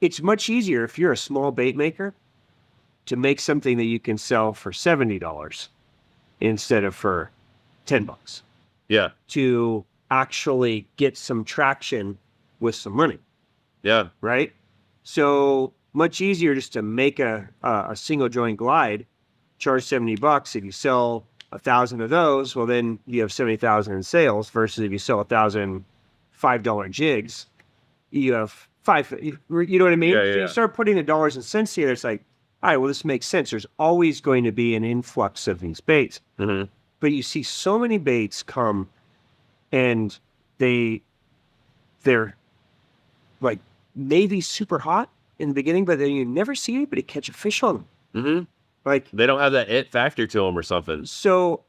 It's much easier if you're a small bait maker to make something that you can sell for $70 instead of for $10. Yeah. To actually get some traction with some money. Yeah. Right? So much easier just to make a single joint glide, charge $70. If you sell 1,000 of those, well, then you have 70,000 in sales versus if you sell 1,000 $5 jigs, you have you know what I mean? Yeah, So you start putting the dollars and cents here. It's like, all right, well, this makes sense. There's always going to be an influx of these baits. Mm-hmm. But you see so many baits come and they're like maybe super hot in the beginning, but then you never see anybody catch a fish on them. Mm-hmm. Like they don't have that it factor to them or something. So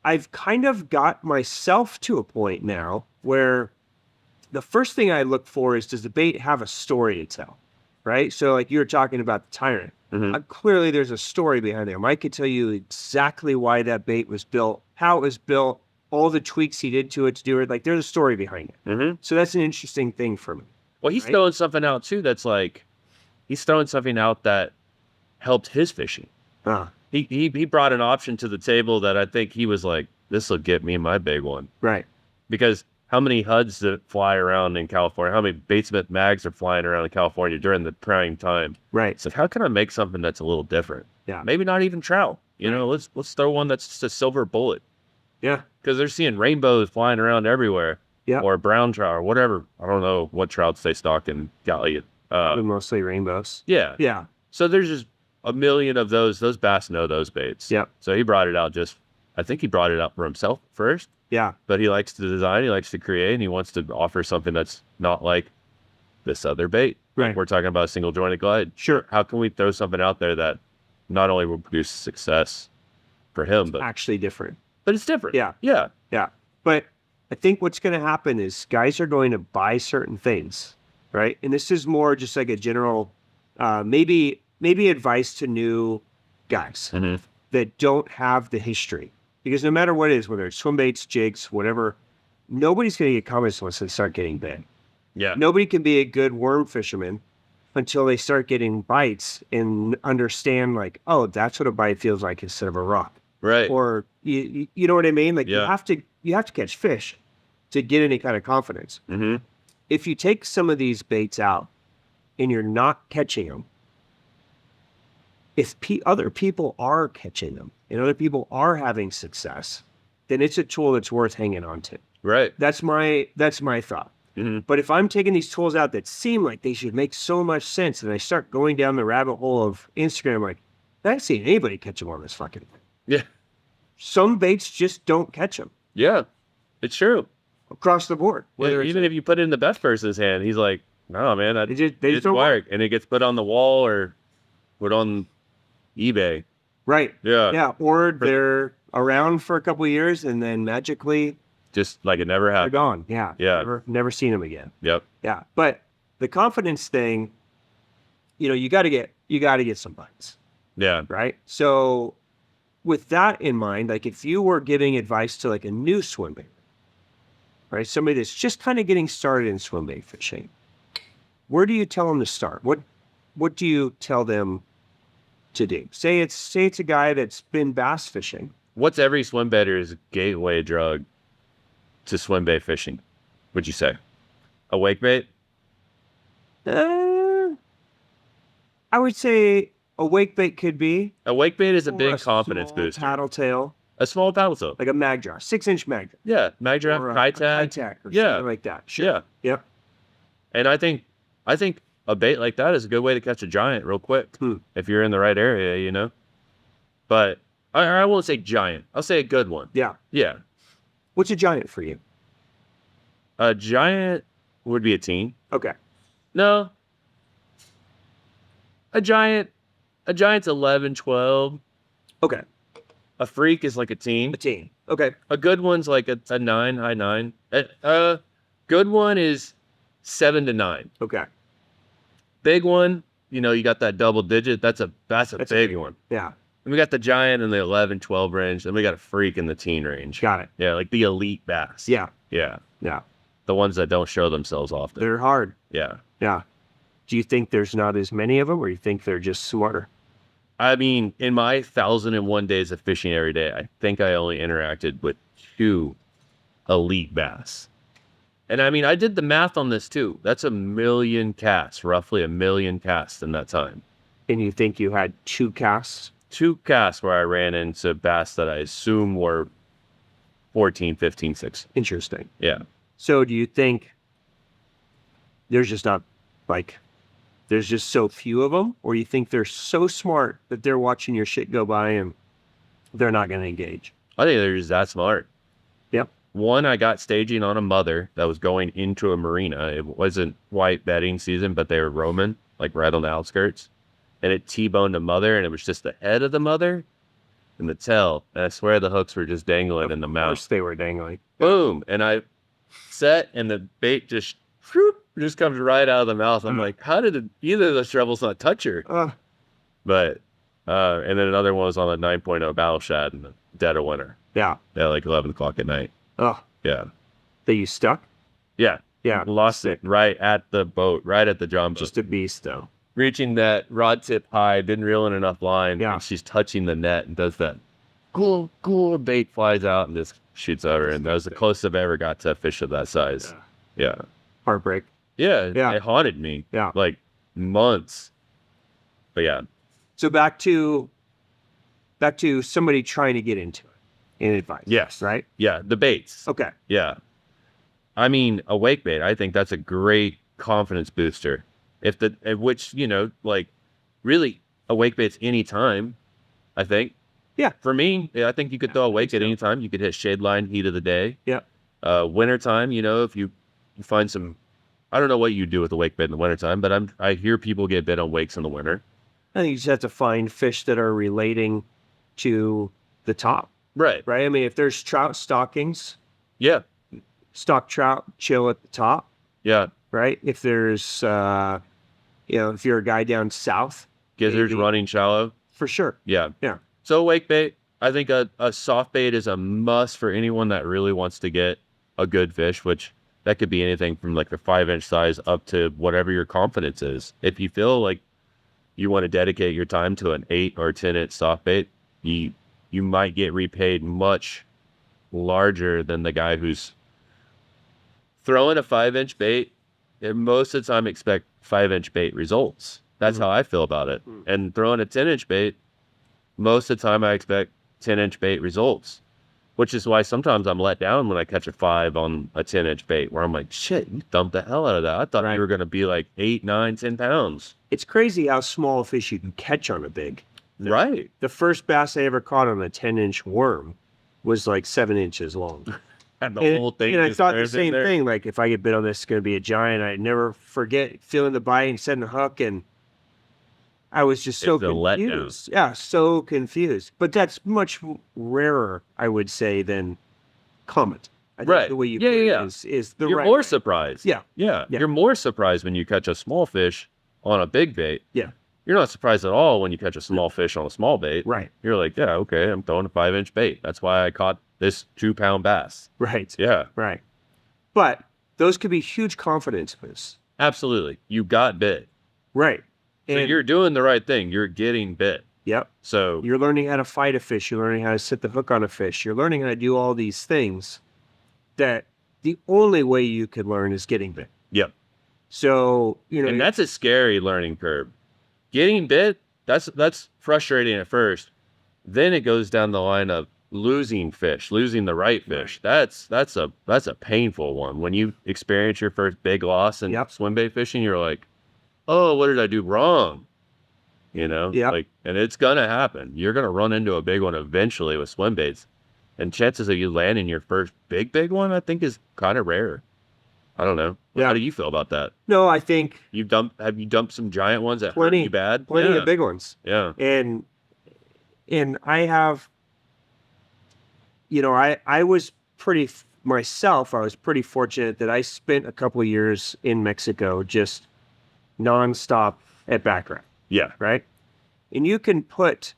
I've kind of got myself to a point now where the first thing I look for is, does the bait have a story to tell? Right? So like you were talking about the Tyrant. Mm-hmm. Clearly there's a story behind there. Mike could tell you exactly why that bait was built, how it was built, all the tweaks he did to it to do it. Like there's a story behind it. Mm-hmm. So that's an interesting thing for me. Well, he's throwing something out too that's like, he's throwing something out that helped his fishing. He brought an option to the table that I think he was like, this will get me my big one. Right. Because how many HUDs that fly around in California? How many Batesmith mags are flying around in California during the prime time? Right. So how can I make something that's a little different? Yeah. Maybe not even trout. You know, let's throw one that's just a silver bullet. Yeah. Because they're seeing rainbows flying around everywhere. Yeah. Or brown trout or whatever. I don't know what trouts they stock in Cali. Mostly rainbows. Yeah. Yeah. So there's just a million of those. Those bass know those baits. Yeah. So he brought it out I think he brought it out for himself first. Yeah. But he likes to design, he likes to create, and he wants to offer something that's not like this other bait. Right. Like we're talking about a single jointed glide. Sure. How can we throw something out there that not only will produce success for him, but actually different. But it's different. Yeah. Yeah. Yeah. But I think what's going to happen is guys are going to buy certain things, right? And this is more just like a general, maybe advice to new guys that don't have the history. Because no matter what it is, whether it's swim baits, jigs, whatever, nobody's going to get comments once they start getting bit. Yeah. Nobody can be a good worm fisherman until they start getting bites and understand like, oh, that's what a bite feels like instead of a rock. Right. Or you know what I mean? Like you have to catch fish to get any kind of confidence. Mm-hmm. If you take some of these baits out and you're not catching them, if other people are catching them and other people are having success, then it's a tool that's worth hanging on to. Right. That's my thought. Mm-hmm. But if I'm taking these tools out that seem like they should make so much sense and I start going down the rabbit hole of Instagram, like, I haven't seen anybody catch them on this fucking thing. Yeah. Some baits just don't catch them. Yeah. It's true. Across the board. Even if you put it in the best person's hand, he's like, no, man, they just don't work. And it gets put on the wall or put on eBay. Right. Yeah. Yeah. Or they're around for a couple of years and then magically just like it never happened. They're gone. Yeah. Yeah. Never seen them again. Yep. Yeah. But the confidence thing, you got to get some bites. Yeah. Right. So with that in mind, like if you were giving advice to like a new swim bait, right? Somebody that's just kind of getting started in swim bait fishing, where do you tell them to start? What do you tell them to do? Say it's a guy that's been bass fishing. What's every swim baiter's gateway drug to swim bait fishing, would you say? A wake bait? I would say a wake bait could be. A wake bait is a big confidence booster. Paddle tail. A small paddle tail. Like a mag jar, 6-inch mag jar. Yeah, mag jar, high tag. Or something like that. Sure. Yeah. Yep. And I think a bait like that is a good way to catch a giant real quick if you're in the right area, But I won't say giant. I'll say a good one. Yeah. Yeah. What's a giant for you? A giant would be a teen. Okay. No. A giant's 11, 12. Okay. A freak is like a teen. A teen. Okay. A good one's like a 9, high 9. Good one is 7 to 9. Okay. Big one, you got that double digit. That's a big one. Yeah. And we got the giant in the 11, 12 range. Then we got a freak in the teen range. Got it. Yeah, like the elite bass. Yeah. Yeah. Yeah. The ones that don't show themselves often. They're hard. Yeah. Yeah. Do you think there's not as many of them, or you think they're just smarter? I mean, in my 1,001 days of fishing every day, I think I only interacted with 2 elite bass. And I mean, I did the math on this too. That's 1 million casts, roughly 1 million casts in that time. And you think you had 2 casts? 2 casts where I ran into bass that I assume were 14, 15, 16. Interesting. Yeah. So do you think there's just not, like, there's just so few of them? Or you think they're so smart that they're watching your shit go by and they're not going to engage? I think they're just that smart. Yep. One, I got staging on a mother that was going into a marina. It wasn't white bedding season, but they were roaming, like right on the outskirts. And it T-boned a mother, and it was just the head of the mother and the tail. And I swear the hooks were just dangling in the mouth. Of course they were dangling. Boom. And I set, and the bait just comes right out of the mouth. I'm like, how did either of those trebles not touch her? But, and then another one was on a 9.0 battle shad in the dead of winter. Yeah. At like 11 o'clock at night. Oh. Yeah. That you stuck? Yeah. Yeah. Lost it right at the boat, right at the John boat. Just a beast, though. Reaching that rod tip high, didn't reel in enough line. Yeah. And she's touching the net and does that. Cool, bait flies out and just shoots over. And that was the closest I've ever got to a fish of that size. Yeah. Heartbreak. Yeah. Yeah. It haunted me. Yeah. Like months. But yeah. So back to somebody trying to get into it in advice. Yes. Right? Yeah. The baits. Okay. Yeah. I mean, a wake bait, I think that's a great confidence booster. Which, like really a wake bait's any time, I think. Yeah. For me, I think you could throw a wake at any time. You could hit shade line, heat of the day. Yeah. Wintertime, if you find some, I don't know what you do with a wake bait in the wintertime, but I hear people get bit on wakes in the winter. I think you just have to find fish that are relating to the top. Right. Right? I mean, if there's trout stockings, Yeah. stock trout chill at the top. Yeah. Right? If there's, if you're a guy down south. Gizzards maybe, running shallow. For sure. Yeah. Yeah. So wake bait, I think a soft bait is a must for anyone that really wants to get a good fish, which that could be anything from like the 5-inch size up to whatever your confidence is. If you feel like you want to dedicate your time to an 8 or 10-inch soft bait, you might get repaid much larger than the guy who's throwing a 5-inch bait. And most of the time expect 5-inch bait results. That's how I feel about it. And throwing a 10-inch bait, most of the time I expect 10-inch bait results, which is why sometimes I'm let down when I catch a 5 on a 10-inch bait, where I'm like, shit, you dumped the hell out of that. I thought you were going to be like 8, 9, 10 pounds. It's crazy how small a fish you can catch on a big. Right. The first bass I ever caught on a 10-inch worm was like 7 inches long. And the whole thing. And I thought the same thing. Like, if I get bit on this, it's going to be a giant. I'd never forget feeling the bite and setting the hook. And I was just so confused. Yeah, so confused. But that's much rarer, I would say, than common. I think the way you put it is the You're more surprised. Yeah. You're more surprised when you catch a small fish on a big bait. Yeah. You're not surprised at all when you catch a small fish on a small bait. Right. You're like, yeah, okay, I'm throwing a 5-inch bait. That's why I caught this 2-pound bass. Right. Yeah. Right. But those could be huge confidence boosts. Absolutely. You got bit. Right. So you're doing the right thing. You're getting bit. Yep. So you're learning how to fight a fish. You're learning how to set the hook on a fish. You're learning how to do all these things that the only way you could learn is getting bit. Yep. So, and that's a scary learning curve. Getting bit, that's frustrating at first. Then it goes down the line of losing the right fish. Right. That's a painful one. When you experience your first big loss in swim bait fishing, you're like, oh, what did I do wrong? Like, and it's gonna happen. You're gonna run into a big one eventually with swim baits, and chances of you landing your first big one, I think, is kind of rare. I don't know. Yeah. How do you feel about that? No, I think have you dumped some giant ones that hurt you bad? Plenty of big ones. Yeah. And I have, I was pretty fortunate that I spent a couple of years in Mexico just nonstop at background, Yeah. right? And you can put,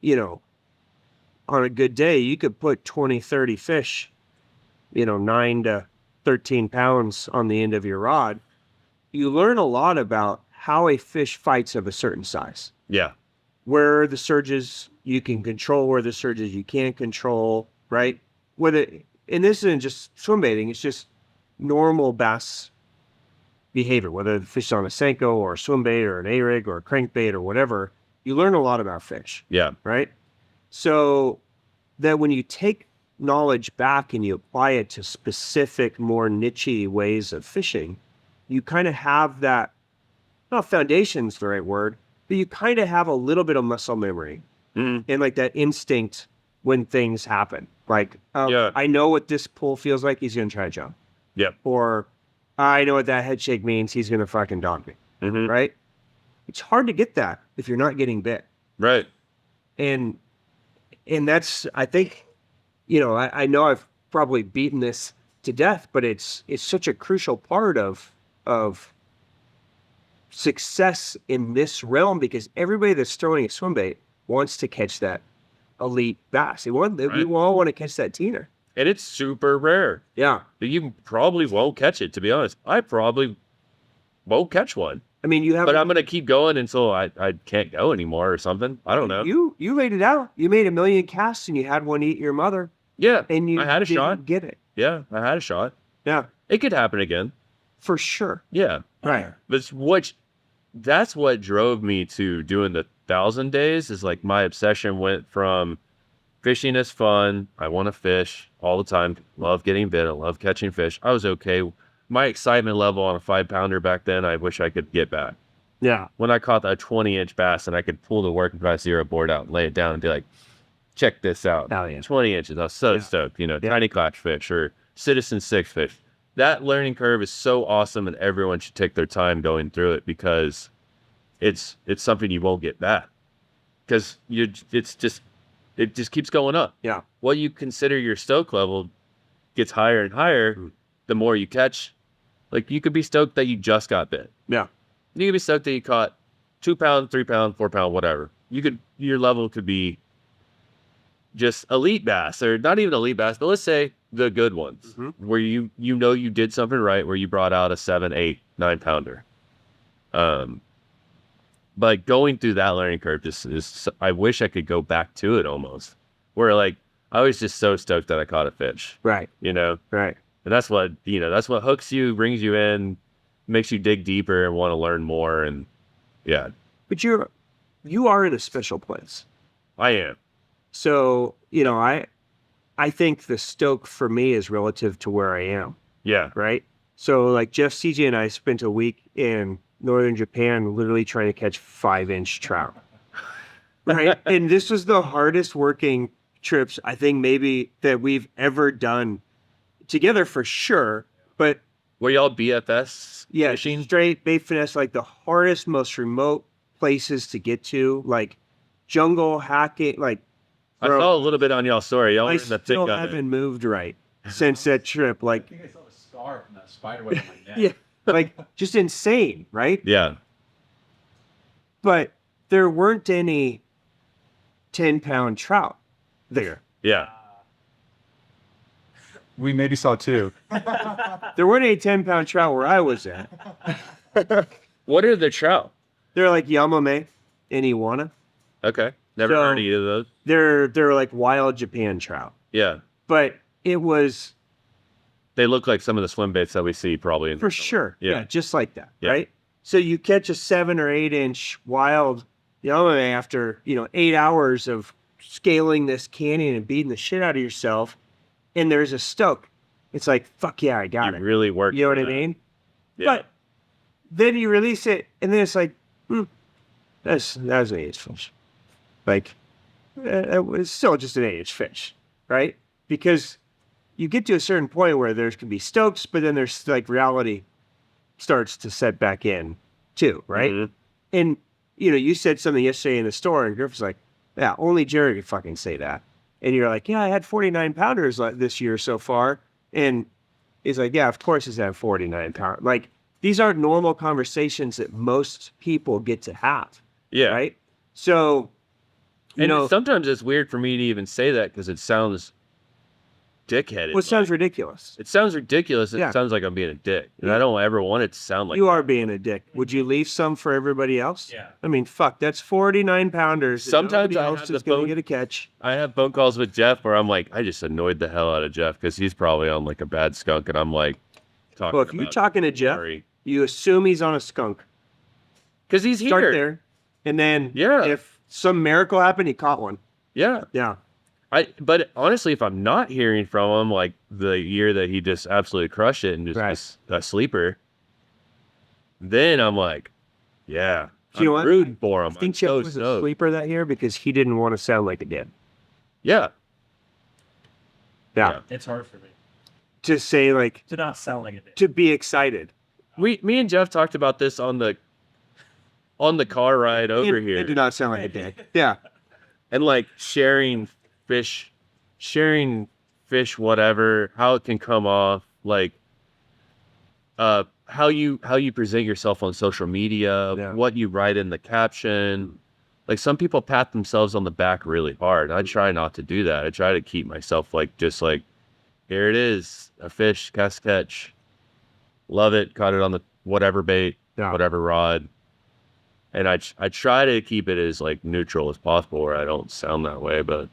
on a good day, you could put 20, 30 fish, 9 to 13 pounds on the end of your rod. You learn a lot about how a fish fights of a certain size. Yeah. Where the surges you can control, where the surges you can't control, right? And this isn't just swim baiting, it's just normal bass behavior, whether the fish is on a Senko or a swim bait or an A-rig or a crankbait or whatever, you learn a lot about fish. Yeah. Right? So that when you take knowledge back and you apply it to specific, more niche-y ways of fishing, you kind of have that, not foundation's the right word, but you kind of have a little bit of muscle memory and like that instinct when things happen. Like, I know what this pull feels like. He's going to try to jump. Yep. Or I know what that head shake means. He's going to fucking dog me. Right? It's hard to get that if you're not getting bit. Right. And that's, I think, I know I've probably beaten this to death, but it's such a crucial part of success in this realm, because everybody that's throwing a swim bait wants to catch that elite bass. We all want to catch that teener. And it's super rare. Yeah. You probably won't catch it, to be honest. I probably won't catch one. I mean, but I'm going to keep going until I can't go anymore or something. I don't know. You laid it out. You made 1 million casts and you had one eat your mother. Yeah. And I had a shot. Get it. Yeah. I had a shot. Yeah. It could happen again. For sure. Yeah. Right. But that's what drove me to doing the 1,000 days, is like my obsession went from fishing is fun. I want to fish all the time. Love getting bit. I love catching fish. I was okay. My excitement level on a 5-pounder back then, I wish I could get back. Yeah. When I caught that 20-inch bass and I could pull the working class zero board out and lay it down and be like, check this out. Oh, yeah. 20 inches. I was so stoked, tiny clutch fish or Citizen 6 fish. That learning curve is so awesome, and everyone should take their time going through it, because it's something you won't get back. Because it just keeps going up. Yeah. What you consider your stoke level gets higher and higher the more you catch. Like, you could be stoked that you just got bit. Yeah. You could be stoked that you caught 2 pound, 3 pound, 4 pound, whatever. Your level could be just elite bass, or not even elite bass, but let's say the good ones, where you did something right, where you brought out a 7, 8, 9 pounder. But going through that learning curve just is, I wish I could go back to it almost, where like I was just so stoked that I caught a fish. Right. Right. And that's what hooks you, brings you in, makes you dig deeper and want to learn more. And yeah. But you are in a special place. I am. So, I think the stoke for me is relative to where I am. Yeah. Right. So like Jeff, CJ, and I spent a week in northern Japan literally trying to catch 5-inch trout. Right. And this was the hardest working trips I think maybe that we've ever done together, for sure. But were y'all BFS? Yeah, fishing? Straight bait finesse, like the hardest, most remote places to get to, like jungle hacking. Like, I saw a little bit on y'all's story. Y'all I were in the thick still of it. haven't moved right since that trip. Like, I think I saw the scar from that spider web on my neck. yeah, like just insane, right? Yeah. But there weren't any 10-pound trout there. Yeah. We maybe saw 2. There weren't any 10-pound trout where I was at. What are the trout? They're like Yamame and Iwana. Okay. Never So- heard of either of those. They're like wild Japan trout. Yeah. But it was They look like some of the swim baits that we see probably in for sure. Yeah. Just like that. Yeah. Right. So you catch a 7 or 8-inch wild Yamame after, 8 hours of scaling this canyon and beating the shit out of yourself. And there's a stoke. It's like, fuck yeah, I got You it. really work. You know what for I that. mean? Yeah. But then you release it, and then it's like, that was an 8-inch fish. Like, it was still just an 8-inch fish, right? Because you get to a certain point where there can be stokes, but then there's like reality starts to set back in too, right? Mhm. And, you said something yesterday in the store, and Griff was like, yeah, only Jared could fucking say that. And you're like, yeah, I had 49 pounders this year so far. And he's like, yeah, of course he's had 49 pound. Like, these aren't normal conversations that most people get to have. Yeah. Right. So, sometimes it's weird for me to even say that because it sounds dickheaded. Well, it sounds ridiculous. It sounds ridiculous. It Yeah. sounds like I'm being a dick. And I don't ever want it to sound like You are being a dick. Would you leave some for everybody else? Yeah. I mean, fuck, that's 49 pounders. Sometimes I else have is the going to phone- get a catch. I have phone calls with Jeff where I'm like, I just annoyed the hell out of Jeff because he's probably on like a bad skunk. And I'm like, talking Well, if you're about talking to Jeff, sorry. you assume he's on a skunk. Because he's here. Start there. And then Yeah. if some miracle happened, he caught one. Yeah. Yeah. But honestly, if I'm not hearing from him, like the year that he just absolutely crushed it and just Right. a sleeper, then I'm like, yeah, Do you know I'm what? rooting for him. I think I'm so Jeff was a stoked. sleeper that year because he didn't want to sound like a dad. Yeah. Yeah. It's hard for me To say like, to not sound like a dick. to be excited. Me and Jeff talked about this on the car ride over It here, did not sound like a dad. Yeah. and like sharing fish, whatever, how it can come off, like, how you present yourself on social media, Yeah. what you write in the caption. Like some people pat themselves on the back really hard. I try not to do that. I try to keep myself like, just like, here it is, a fish, cast catch. Love it. Caught it on the whatever bait, Yeah. whatever rod. And I try to keep it as like neutral as possible where I don't sound that way, but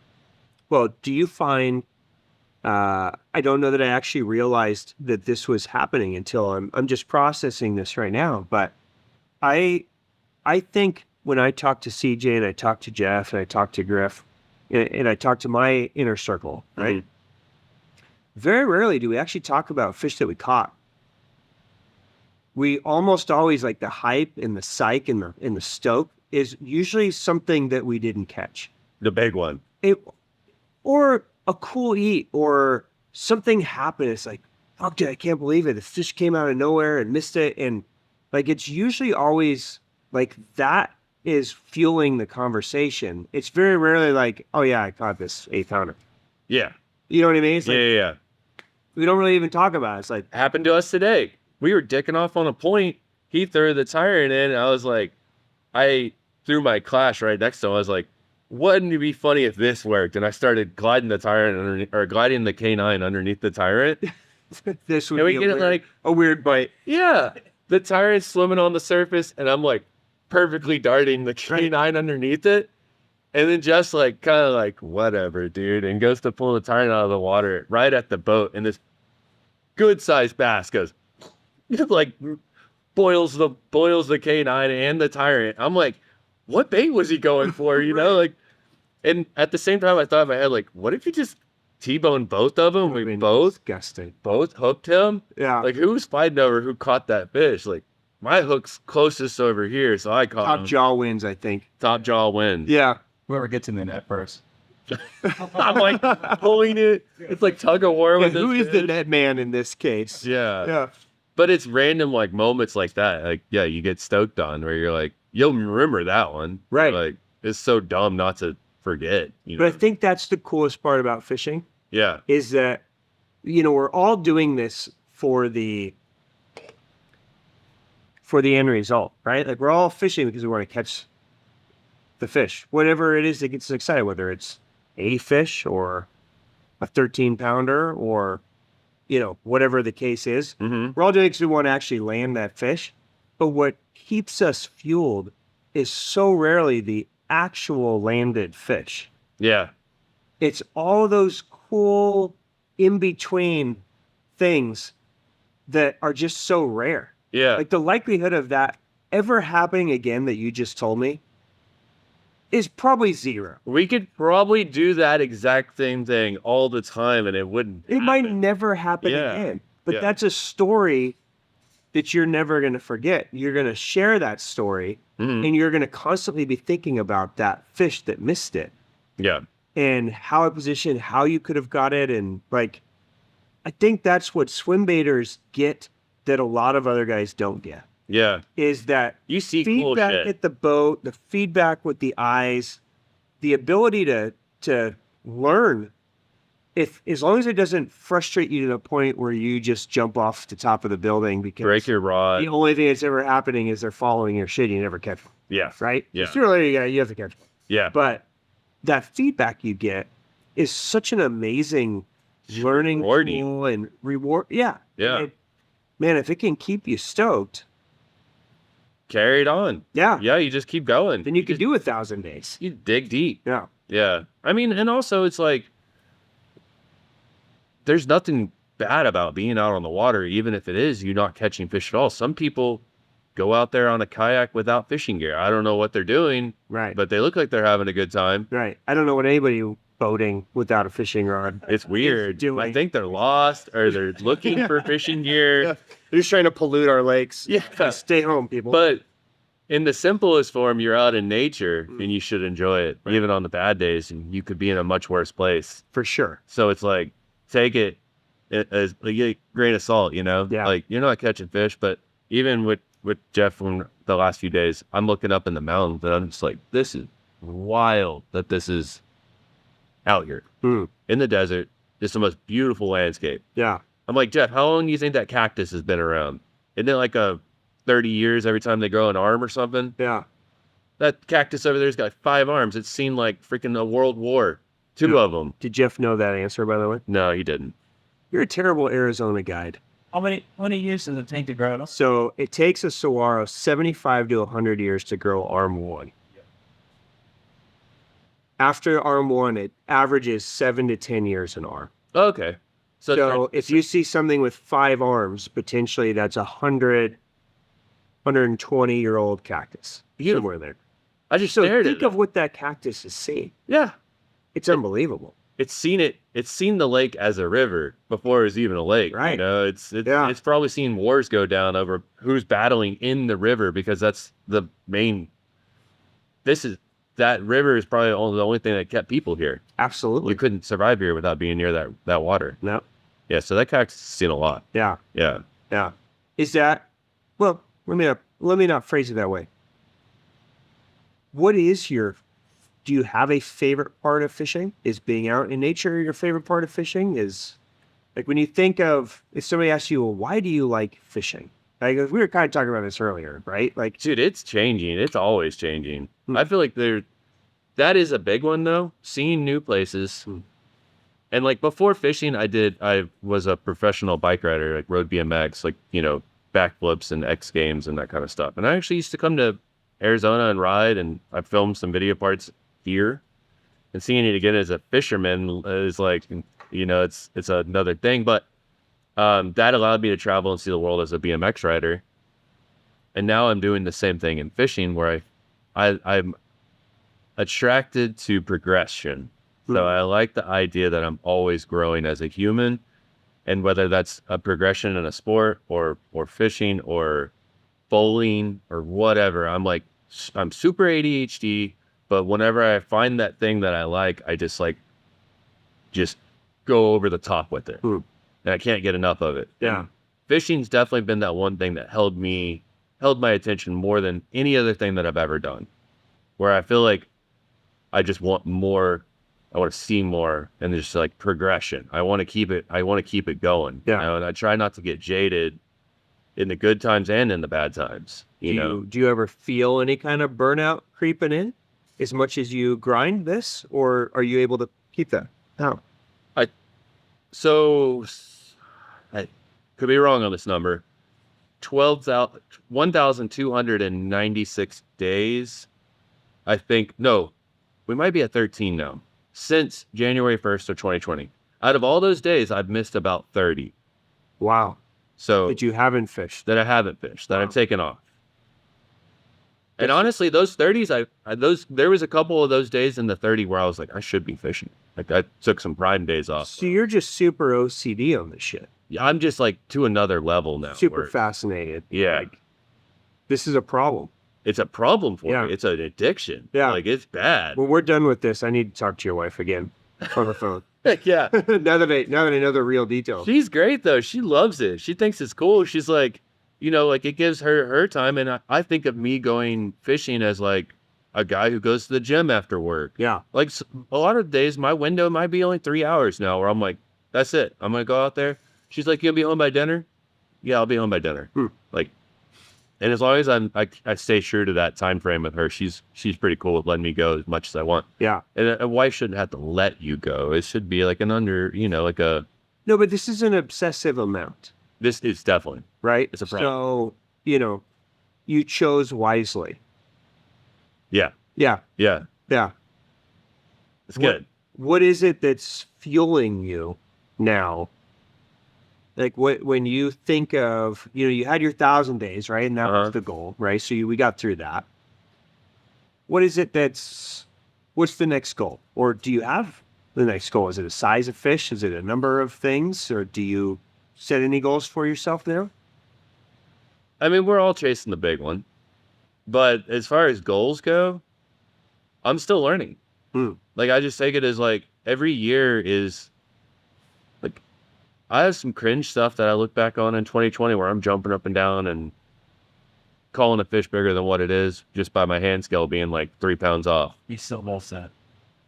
Well, do you find, I don't know that I actually realized that this was happening until I'm just processing this right now, but I think when I talk to CJ and I talk to Jeff and I talk to Griff and I talk to my inner circle, right? Very rarely do we actually talk about fish that we caught. We almost always, like, the hype and the psych and the stoke is usually something that we didn't catch. the big one. Or a cool eat or something happened. It's like, fuck, dude, I can't believe it. The fish came out of nowhere and missed it. And like, it's usually always like that is fueling the conversation. It's very rarely like, oh yeah, I caught this 8-pounder. Yeah. You know what I mean? It's like, Yeah. we don't really even talk about it. It's like, Happened to us today. We were dicking off on a point. He threw the tire in, and I was like, I threw my clash right next to him. I was like, wouldn't it be funny if this worked? And I started gliding the tire or gliding the K9 underneath the tyrant. this would And we be get it like, a weird bite. yeah, the tyrant's swimming on the surface, and I'm like perfectly darting the K9 underneath it. And then just like, kind of like, whatever, dude, and goes to pull the tyrant out of the water right at the boat. And this good sized bass goes, like, boils the K9 and the tyrant. I'm like, what bait was he going for? You know, like, and at the same time, I thought in my head, like, what if you just T-boned both of them? We both Disgusting. hooked him. Yeah. Like, who was fighting over who caught that fish? Like, my hook's closest over here, so I caught Top him. jaw wins, I think. Top jaw wins. Yeah. Whoever gets in the net first. I'm like pulling it. It's like tug of war with Who this is the fish. net man in this case? Yeah. Yeah. But it's random like moments like that. Like, yeah, you get stoked on where you're like, you'll remember that one. Right. Like, it's so dumb not to forget. You know? But I think that's the coolest part about fishing Yeah. is that, you know, we're all doing this for the end result, right? Like we're all fishing because we want to catch the fish, whatever it is that gets us excited, whether it's a fish or a 13-pounder or, you know, whatever the case is. Mm-hmm. We're all doing it because we want to actually land that fish. But what keeps us fueled is so rarely the actual landed fish. Yeah. It's all those cool in-between things that are just so rare. Yeah. Like the likelihood of that ever happening again that you just told me is probably zero. We could probably do that exact same thing all the time and it wouldn't. It might never happen Yeah. again. But Yeah. that's a story that you're never going to forget. You're going to share that story Mhm. and you're going to constantly be thinking about that fish that missed it Yeah. and how it positioned, how you could have got it. And like, I think that's what swim baiters get that a lot of other guys don't get, Yeah. is that You see cool feedback shit. at the boat, the feedback with the eyes, the ability to learn if as long as it doesn't frustrate you to the point where you just jump off the top of the building because Break your rod. the only thing that's ever happening is they're following your shit. You never catch them, Yeah. right? Yeah. Sooner or later, you have to catch them. Yeah. But that feedback you get is such an amazing learning Rewarding. tool and reward. Yeah. Yeah. And, man, if it can keep you stoked, Carry it on. yeah, Yeah. You just keep going. then you could do 1,000 days. You dig deep. Yeah. Yeah. I mean, and also it's like, there's nothing bad about being out on the water, even if it is you not catching fish at all. Some people go out there on a kayak without fishing gear. I don't know what they're doing, Right. but they look like they're having a good time. Right. I don't know what anybody boating without a fishing rod. It's weird. doing. I think they're lost or they're looking for fishing gear. Yeah. They're just trying to pollute our lakes. Yeah. Stay home, people. But in the simplest form, you're out in nature and you should enjoy it, even on the bad days. And you could be in a much worse place. For sure. So it's like, take it as a grain of salt, you know? Yeah. Like, you're not catching fish, but even with Jeff from the last few days, I'm looking up in the mountains and I'm just like, this is wild that this is out here in the desert. It's the most beautiful landscape. Yeah. I'm like, Jeff, how long do you think that cactus has been around? Isn't it like 30 years every time they grow an arm or something? Yeah. That cactus over there's got 5 arms. It's seen like freaking a world war. 2 of them. Did Jeff know that answer, by the way? No, he didn't. You're a terrible Arizona guide. How many years does it take to grow it up? So it takes a saguaro 75 to 100 years to grow arm one. After arm one, it averages 7 to 10 years an arm. Okay. So if you see something with 5 arms, potentially that's 120-year-old cactus. Beautiful. Somewhere there. I just So stared think at it. of what that cactus is seeing. Yeah. It's unbelievable. It's seen the lake as a river before it was even a lake. Right. You know, it's probably seen wars go down over who's battling in the river because that's the main. That river is probably the only thing that kept people here. Absolutely. You couldn't survive here without being near that water. No. Yeah. So that cactus has seen a lot. Yeah. Yeah. Yeah. Is that, well, let me not phrase it that way. What is do you have a favorite part of fishing? Is being out in nature your favorite part of fishing? Is like when you think of, if somebody asks you, well, why do you like fishing? Like we were kind of talking about this earlier, right? Like, Dude, it's changing. It's always changing. I feel like that is a big one though. Seeing new places. And like before fishing, I was a professional bike rider, like rode BMX, like, you know, backflips and X Games and that kind of stuff. And I actually used to come to Arizona and ride, and I filmed some video parts here. And seeing it again as a fisherman is like, you know, it's another thing. But that allowed me to travel and see the world as a BMX rider. And now I'm doing the same thing in fishing, where I'm attracted to progression. So I like the idea that I'm always growing as a human, and whether that's a progression in a sport or fishing or bowling or whatever, I'm super ADHD, but whenever I find that thing that I like, I just go over the top with it. And I can't get enough of it. yeah. And fishing's definitely been that one thing that held my attention more than any other thing that I've ever done, where I feel like I just want more. I want to see more, and there's like progression. I want to keep it going. Yeah. You know? And I try not to get jaded in the good times and in the bad times. Do you ever feel any kind of burnout creeping in as much as you grind this, or are you able to keep that? No. So I could be wrong on this number. 1,296 days. I think, no, we might be at 13 now. Since January 1st of 2020. Out of all those days, I've missed about 30. Wow. So That you haven't fished. that I haven't fished, that I've taken off. And honestly, those 30s, there was a couple of those days in the 30 where I was like, I should be fishing. Like I took some prime days off. So you're just super OCD on this shit. I'm just like to another level now. Super where- fascinated. Yeah. Like, this is a problem. It's a problem for Yeah. me. It's an addiction. Yeah. Like it's bad. When we're done with this, I need to talk to your wife again on the phone. Yeah. now that I know the real details. She's great though. She loves it. She thinks it's cool. She's like, you know, like it gives her time. And I think of me going fishing as like, a guy who goes to the gym after work. Yeah. Like a lot of days, my window might be only 3 hours now where I'm like, that's it. I'm going to go out there. She's like, you'll be home by dinner? Yeah, I'll be home by dinner. Like, and as long as I stay true to that time frame with her, she's pretty cool with letting me go as much as I want. Yeah. And a wife shouldn't have to let you go. It should be like an like a... No, but this is an obsessive amount. This is definitely. Right? It's a problem. So, you chose wisely. Yeah. Yeah. Yeah. Yeah. It's good. What is it that's fueling you now? Like when you think of, you had your 1,000 days, right? And that was the goal, right? So we got through that. What is it what's the next goal? Or do you have the next goal? Is it a size of fish? Is it a number of things? Or do you set any goals for yourself now? I mean, we're all chasing the big one. But as far as goals go, I'm still learning. Like, I just take it as like every year is like, I have some cringe stuff that I look back on in 2020 where I'm jumping up and down and calling a fish bigger than what it is just by my hand scale being like 3 pounds off. You still lost that.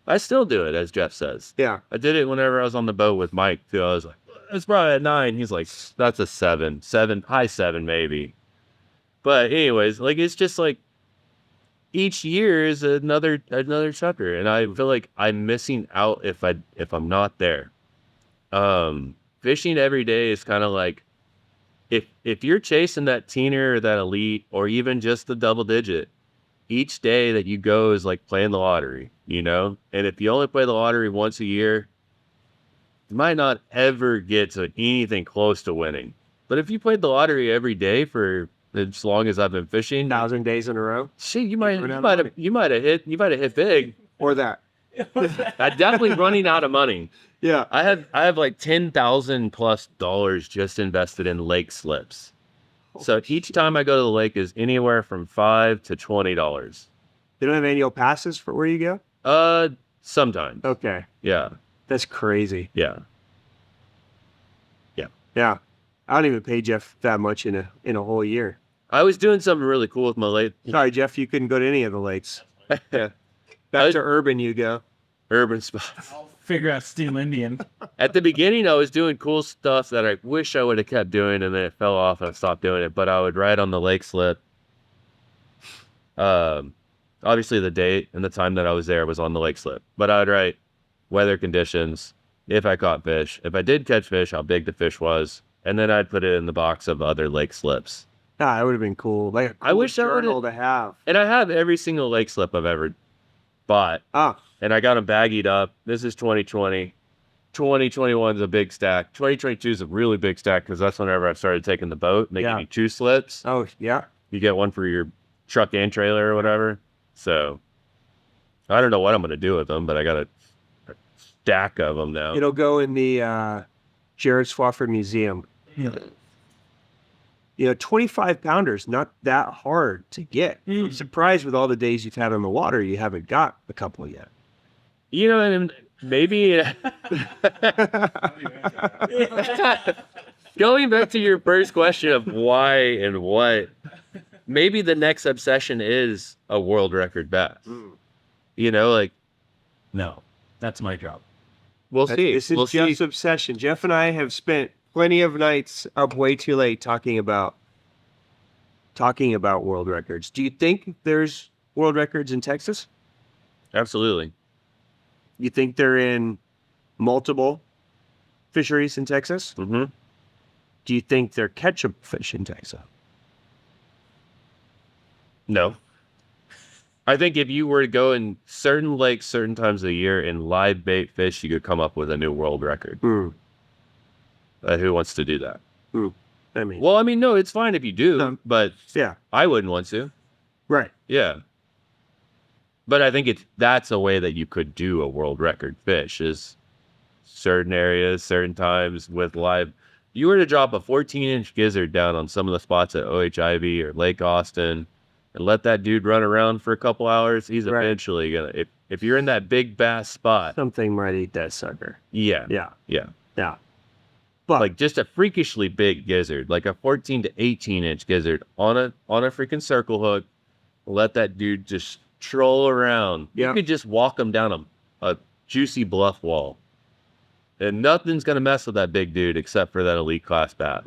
I still do it, as Jeff says. Yeah. I did it whenever I was on the boat with Mike too. I was like, it's probably a 9. He's like, that's a 7, high 7 maybe. But anyways, like, it's just like each year is another chapter, and I feel like I'm missing out if I'm not there. Fishing every day is kind of like if you're chasing that teener or that elite or even just the double digit, each day that you go is like playing the lottery, And if you only play the lottery once a year, you might not ever get to anything close to winning. But if you played the lottery every day for as long as I've been fishing, 1,000 days in a row. Shit, you might have hit big. Or that. I'm definitely running out of money. Yeah. I have like $10,000+ just invested in lake slips. So each time I go to the lake is anywhere from $5 to $20. They don't have annual passes for where you go? Sometimes. Okay. Yeah. That's crazy. Yeah. Yeah. I don't even pay Jeff that much in a whole year. I was doing something really cool with my lake. Sorry, Jeff, you couldn't go to any of the lakes. Yeah. Back to urban you go. Urban spots. I'll figure out Steel Indian. At the beginning, I was doing cool stuff that I wish I would have kept doing, and then it fell off and I stopped doing it. But I would ride on the lake slip. Obviously, the date and the time that I was there was on the lake slip. But I would write weather conditions, if I caught fish. If I did catch fish, how big the fish was. And then I'd put it in the box of other lake slips. Ah, that would have been cool. Like a cool I wish I journal to have. And I have every single lake slip I've ever bought. And I got them baggied up. This is 2020. 2021 is a big stack. 2022 is a really big stack because that's whenever I started taking the boat. And they give you 2 slips. Oh, yeah. You get one for your truck and trailer or whatever. So I don't know what I'm going to do with them, but I got a stack of them now. It'll go in the Jared Swafford Museum. Yeah. 25 pounders, not that hard to get. I'm surprised with all the days you've had on the water, you haven't got a couple yet. And maybe going back to your first question of why and what, maybe the next obsession is a world record bass. No, that's my job. We'll see. This is Jeff's obsession. Jeff and I have spent plenty of nights up way too late talking about world records. Do you think there's world records in Texas? Absolutely. You think they're in multiple fisheries in Texas? Mm-hmm. Do you think they're catchable fish in Texas? No. I think if you were to go in certain lakes, certain times of the year and live bait fish, you could come up with a new world record. Who wants to do that? No, it's fine if you do, but yeah, I wouldn't want to. Right. Yeah. But I think that's a way that you could do a world record fish is certain areas, certain times with live. You were to drop a 14-inch gizzard down on some of the spots at OHIV or Lake Austin and let that dude run around for a couple hours, he's eventually going to, if you're in that big bass spot. Something might eat that sucker. Yeah. But like just a freakishly big gizzard, like a 14 to 18-inch gizzard on a freaking circle hook. Let that dude just troll around. Yeah. You could just walk them down a juicy bluff wall. And nothing's going to mess with that big dude except for that elite class bass,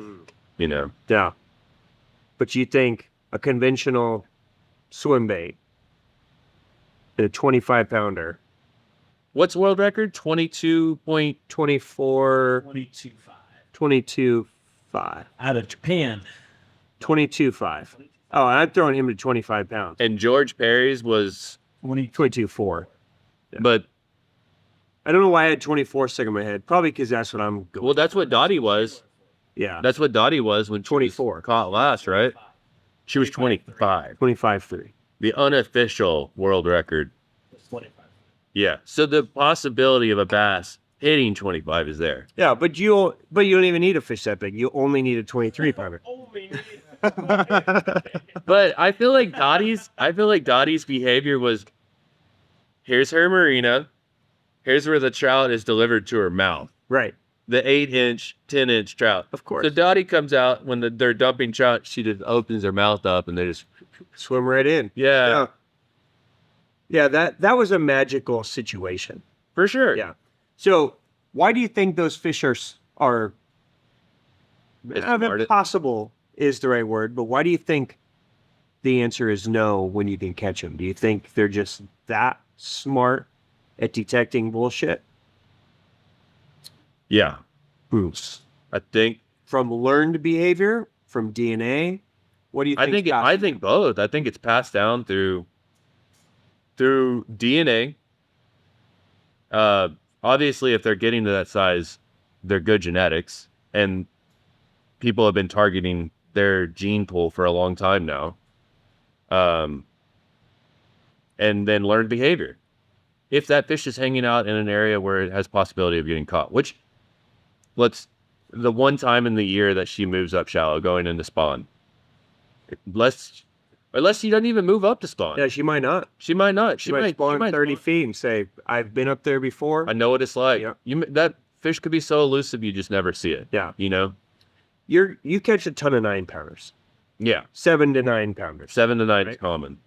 you know? Yeah. But you think a conventional swim bait, a 25 pounder, What's world record? 22.24. 22.5. 22.5. Out of Japan. 22.5. Oh, I'm throwing him to 25 pounds. And George Perry's was, 22.4. Yeah. but, I don't know why I had 24 stuck in my head. Probably because that's what I'm going. well, that's what Dottie was. Yeah. That's what Dottie was when she was 24. caught last, right? She was 25. 25.3. The unofficial world record. 25. Yeah. So the possibility of a bass hitting 25 is there. Yeah, but you don't even need a fish that big. You only need a 23 pounder. But I feel like Dottie's behavior was, here's her marina. Here's where the trout is delivered to her mouth. Right. The 8-inch, 10-inch trout. Of course. So Dottie comes out when they're dumping trout. She just opens her mouth up and they just, Swim right in. yeah, Yeah, that was a magical situation. for sure. Yeah. So why do you think those fish are impossible is the right word, but why do you think the answer is no when you can catch them? Do you think they're just that smart at detecting bullshit? Yeah. Bruce. I think From learned behavior, from DNA? What do you think? I think both. I think it's passed down through DNA. Obviously, if they're getting to that size, they're good genetics, and people have been targeting their gene pool for a long time now. And then learned behavior. If that fish is hanging out in an area where it has possibility of getting caught, which the one time in the year that she moves up shallow going into spawn, unless she doesn't even move up to spawn. Yeah, she might not. She might not. She might spawn 30 feet and say, I've been up there before. I know what it's like. Yeah. That fish could be so elusive you just never see it. Yeah. You know? You catch a ton of 9 pounders. Yeah. 7 to 9 pounders. 7 to 9 Right. is common.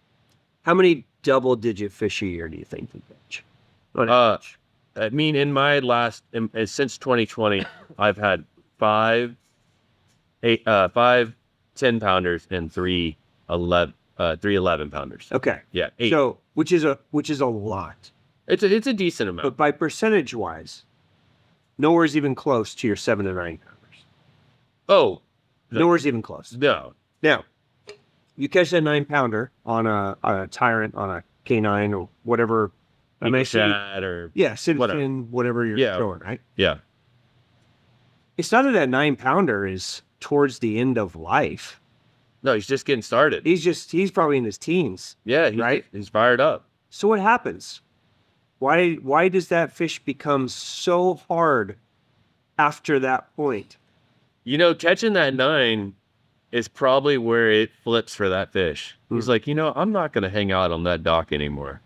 How many double-digit fish a year do you think you catch? On Uh, average? I mean, since 2020, I've had 5 10 pounders and 3 11 pounders. Okay. Yeah. 8. So, which is a lot. It's a decent amount. But by percentage-wise, nowhere's even close to your 7 to 9 pounders. Oh, Nowhere's even close. no. Now, you catch that 9 pounder on a tyrant, on a K9 or whatever. Shad or Yeah, citizen, whatever you're throwing, right? yeah. It's not that 9 pounder is towards the end of life. No, he's just getting started. He's probably in his teens. Yeah, right? He's fired up. So what happens? Why does that fish become so hard after that point? You know, catching that 9 is probably where it flips for that fish. He's like, I'm not going to hang out on that dock anymore.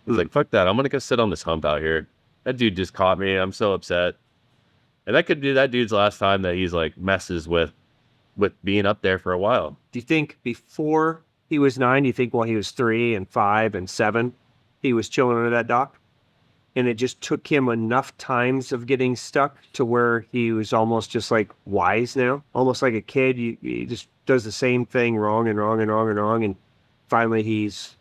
He's like, fuck that. I'm going to go sit on this hump out here. That dude just caught me. I'm so upset. And that could be that dude's last time that he's like messes with being up there for a while. Do you think before he was 9, do you think while he was 3 and 5 and 7, he was chilling under that dock? And it just took him enough times of getting stuck to where he was almost just like wise now? Almost like a kid. He just does the same thing wrong and wrong and wrong and wrong. And finally he's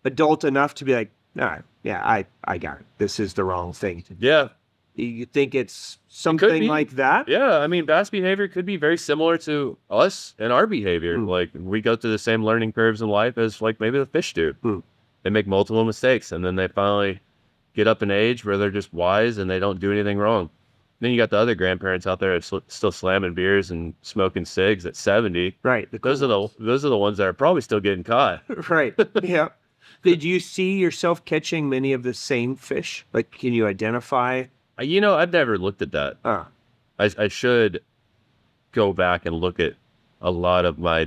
adult enough to be like, nah, yeah, I got it. This is the wrong thing to do. Yeah. You think it's something like that? Yeah. I mean, bass behavior could be very similar to us and our behavior. Like we go through the same learning curves in life as like maybe the fish do. They make multiple mistakes and then they finally get up in age where they're just wise and they don't do anything wrong. Then you got the other grandparents out there still slamming beers and smoking cigs at 70. Right. Those are the ones that are probably still getting caught. Right. Yeah. Did you see yourself catching many of the same fish? Like, can you identify? I've never looked at that. I should go back and look at a lot of my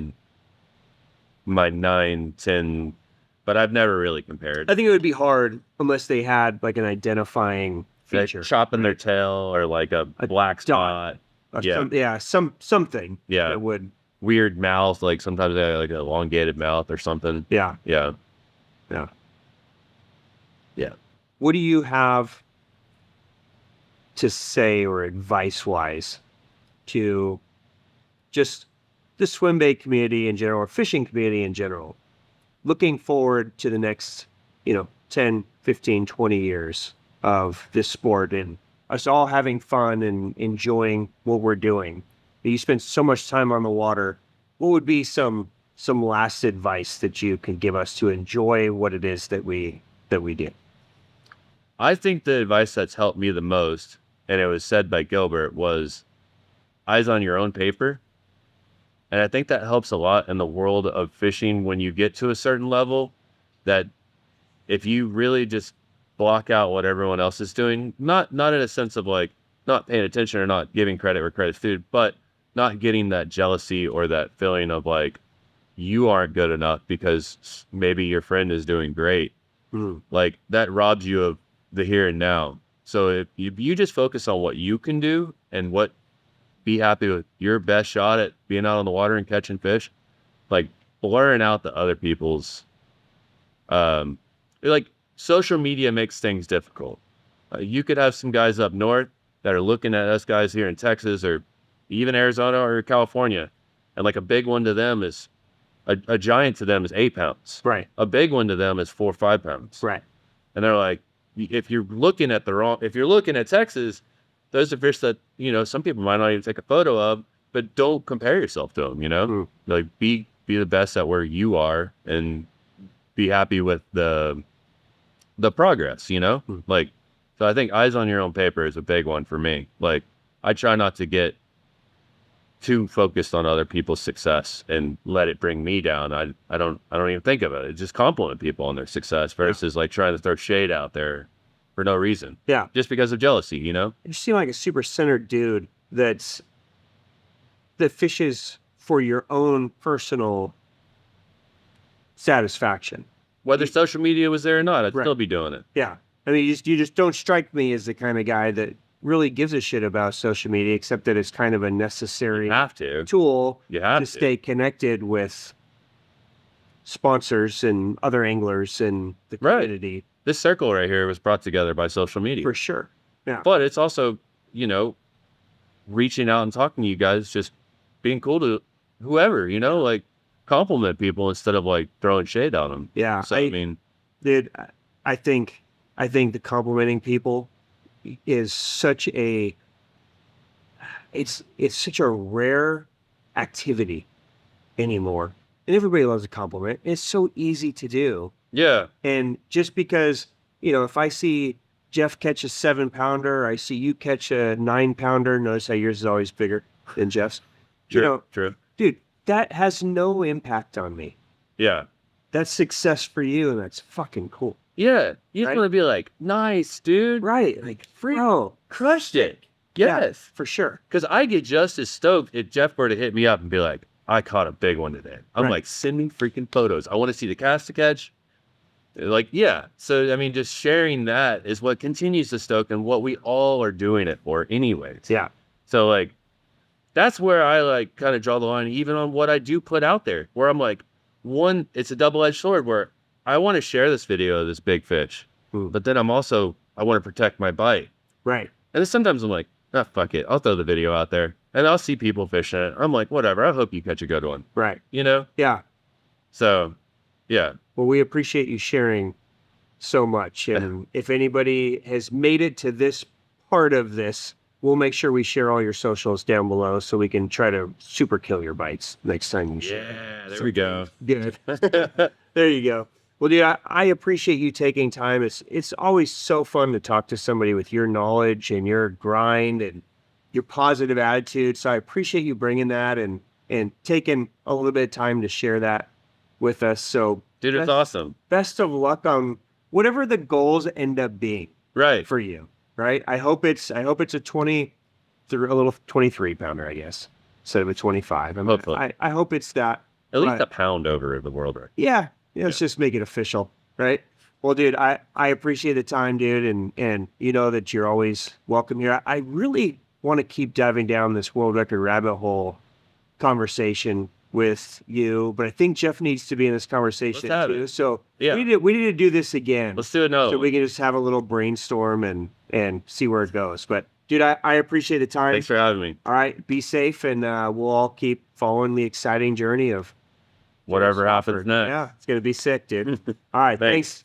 9, 10, but I've never really compared. I think it would be hard unless they had like an identifying feature. Chopping their tail or like a black spot. Something. Yeah. That would. Weird mouth, like sometimes they have like an elongated mouth or something. Yeah. Yeah. Yeah. Yeah. What do you have to say or advice-wise to just the swim bait community in general, or fishing community in general, looking forward to the next, 10, 15, 20 years of this sport and us all having fun and enjoying what we're doing? You spend so much time on the water. What would be some last advice that you can give us to enjoy what it is that we do? I think the advice that's helped me the most, and it was said by Gilbert, was eyes on your own paper. And I think that helps a lot in the world of fishing when you get to a certain level, that if you really just block out what everyone else is doing, not in a sense of like not paying attention or not giving credit where credit's due, but not getting that jealousy or that feeling of like you aren't good enough because maybe your friend is doing great. Like that robs you of the here and now. So if you just focus on what you can do and be happy with your best shot at being out on the water and catching fish, like blurring out the other people's, like social media makes things difficult. You could have some guys up north that are looking at us guys here in Texas or even Arizona or California, and like a big one to them is a giant to them is 8 pounds. Right. A big one to them is 4 or 5 pounds. Right. And they're like, if you're looking at Texas, those are fish that, some people might not even take a photo of, but don't compare yourself to them, Like be the best at where you are and be happy with the progress, Like, so I think eyes on your own paper is a big one for me. Like I try not to get too focused on other people's success and let it bring me down. I don't even think of it. It just compliment people on their success versus like trying to throw shade out there for no reason. Yeah. Just because of jealousy, You seem like a super centered dude that fishes for your own personal satisfaction. Whether social media was there or not, I'd Right. still be doing it. Yeah. I mean, you just don't strike me as the kind of guy that really gives a shit about social media, except that it's kind of a necessary You have to. tool You have to to. stay connected with sponsors and other anglers and the Right. community. This circle right here was brought together by social media. For sure. Yeah. But it's also, reaching out and talking to you guys, just being cool to whoever, like compliment people instead of like throwing shade on them. Yeah. So, I mean, dude, I think the complimenting people is such a such a rare activity anymore. And everybody loves a compliment. It's so easy to do. yeah, And just because, if I see Jeff catch a 7-pounder, I see you catch a 9-pounder, notice how yours is always bigger than Jeff's. true. Dude, that has no impact on me. Yeah. That's success for you, and that's fucking cool. Yeah. You just Right? want to be like, nice, dude. Right. Like, bro, Crushed it. yeah, Yes. for sure. Because I get just as stoked if Jeff were to hit me up and be like, I caught a big one today. I'm Right. like, send me freaking photos. I want to see the cast to catch. Like, yeah. So, I mean, just sharing that is what continues to stoke and what we all are doing it for anyways. Yeah. So, like, that's where I, like, kind of draw the line, even on what I do put out there, where I'm like, one, it's a double-edged sword where I want to share this video of this big fish, but then I want to protect my bite. Right. And then sometimes I'm like, fuck it. I'll throw the video out there and I'll see people fishing it. I'm like, whatever. I hope you catch a good one. Right. Yeah. So, yeah. Well, we appreciate you sharing so much. And if anybody has made it to this part of this, we'll make sure we share all your socials down below so we can try to super kill your bites next time you share. Yeah, there we go. Good. There you go. Well, dude, I appreciate you taking time. It's always so fun to talk to somebody with your knowledge and your grind and your positive attitude. So I appreciate you bringing that and taking a little bit of time to share that with us. So, Dude, it's awesome. best of luck on whatever the goals end up being Right. for you. Right? I hope it's a 23 pounder, I guess, instead of a 25. Hopefully. I hope it's that. At least Right. a pound over the world record. Yeah. Let's just make it official, right? Well, dude, I appreciate the time, dude, and you know that you're always welcome here. I really want to keep diving down this world record rabbit hole conversation with you, but I think Jeff needs to be in this conversation have too. it. So Yeah. we need to do this again. Let's do another so one. we can just have a little brainstorm and see where it goes. But dude, I appreciate the time. Thanks for having me. All right, be safe, and we'll all keep following the exciting journey of Whatever Jared happens Swafford. next. Yeah, it's gonna be sick, dude. All right, Thanks. thanks.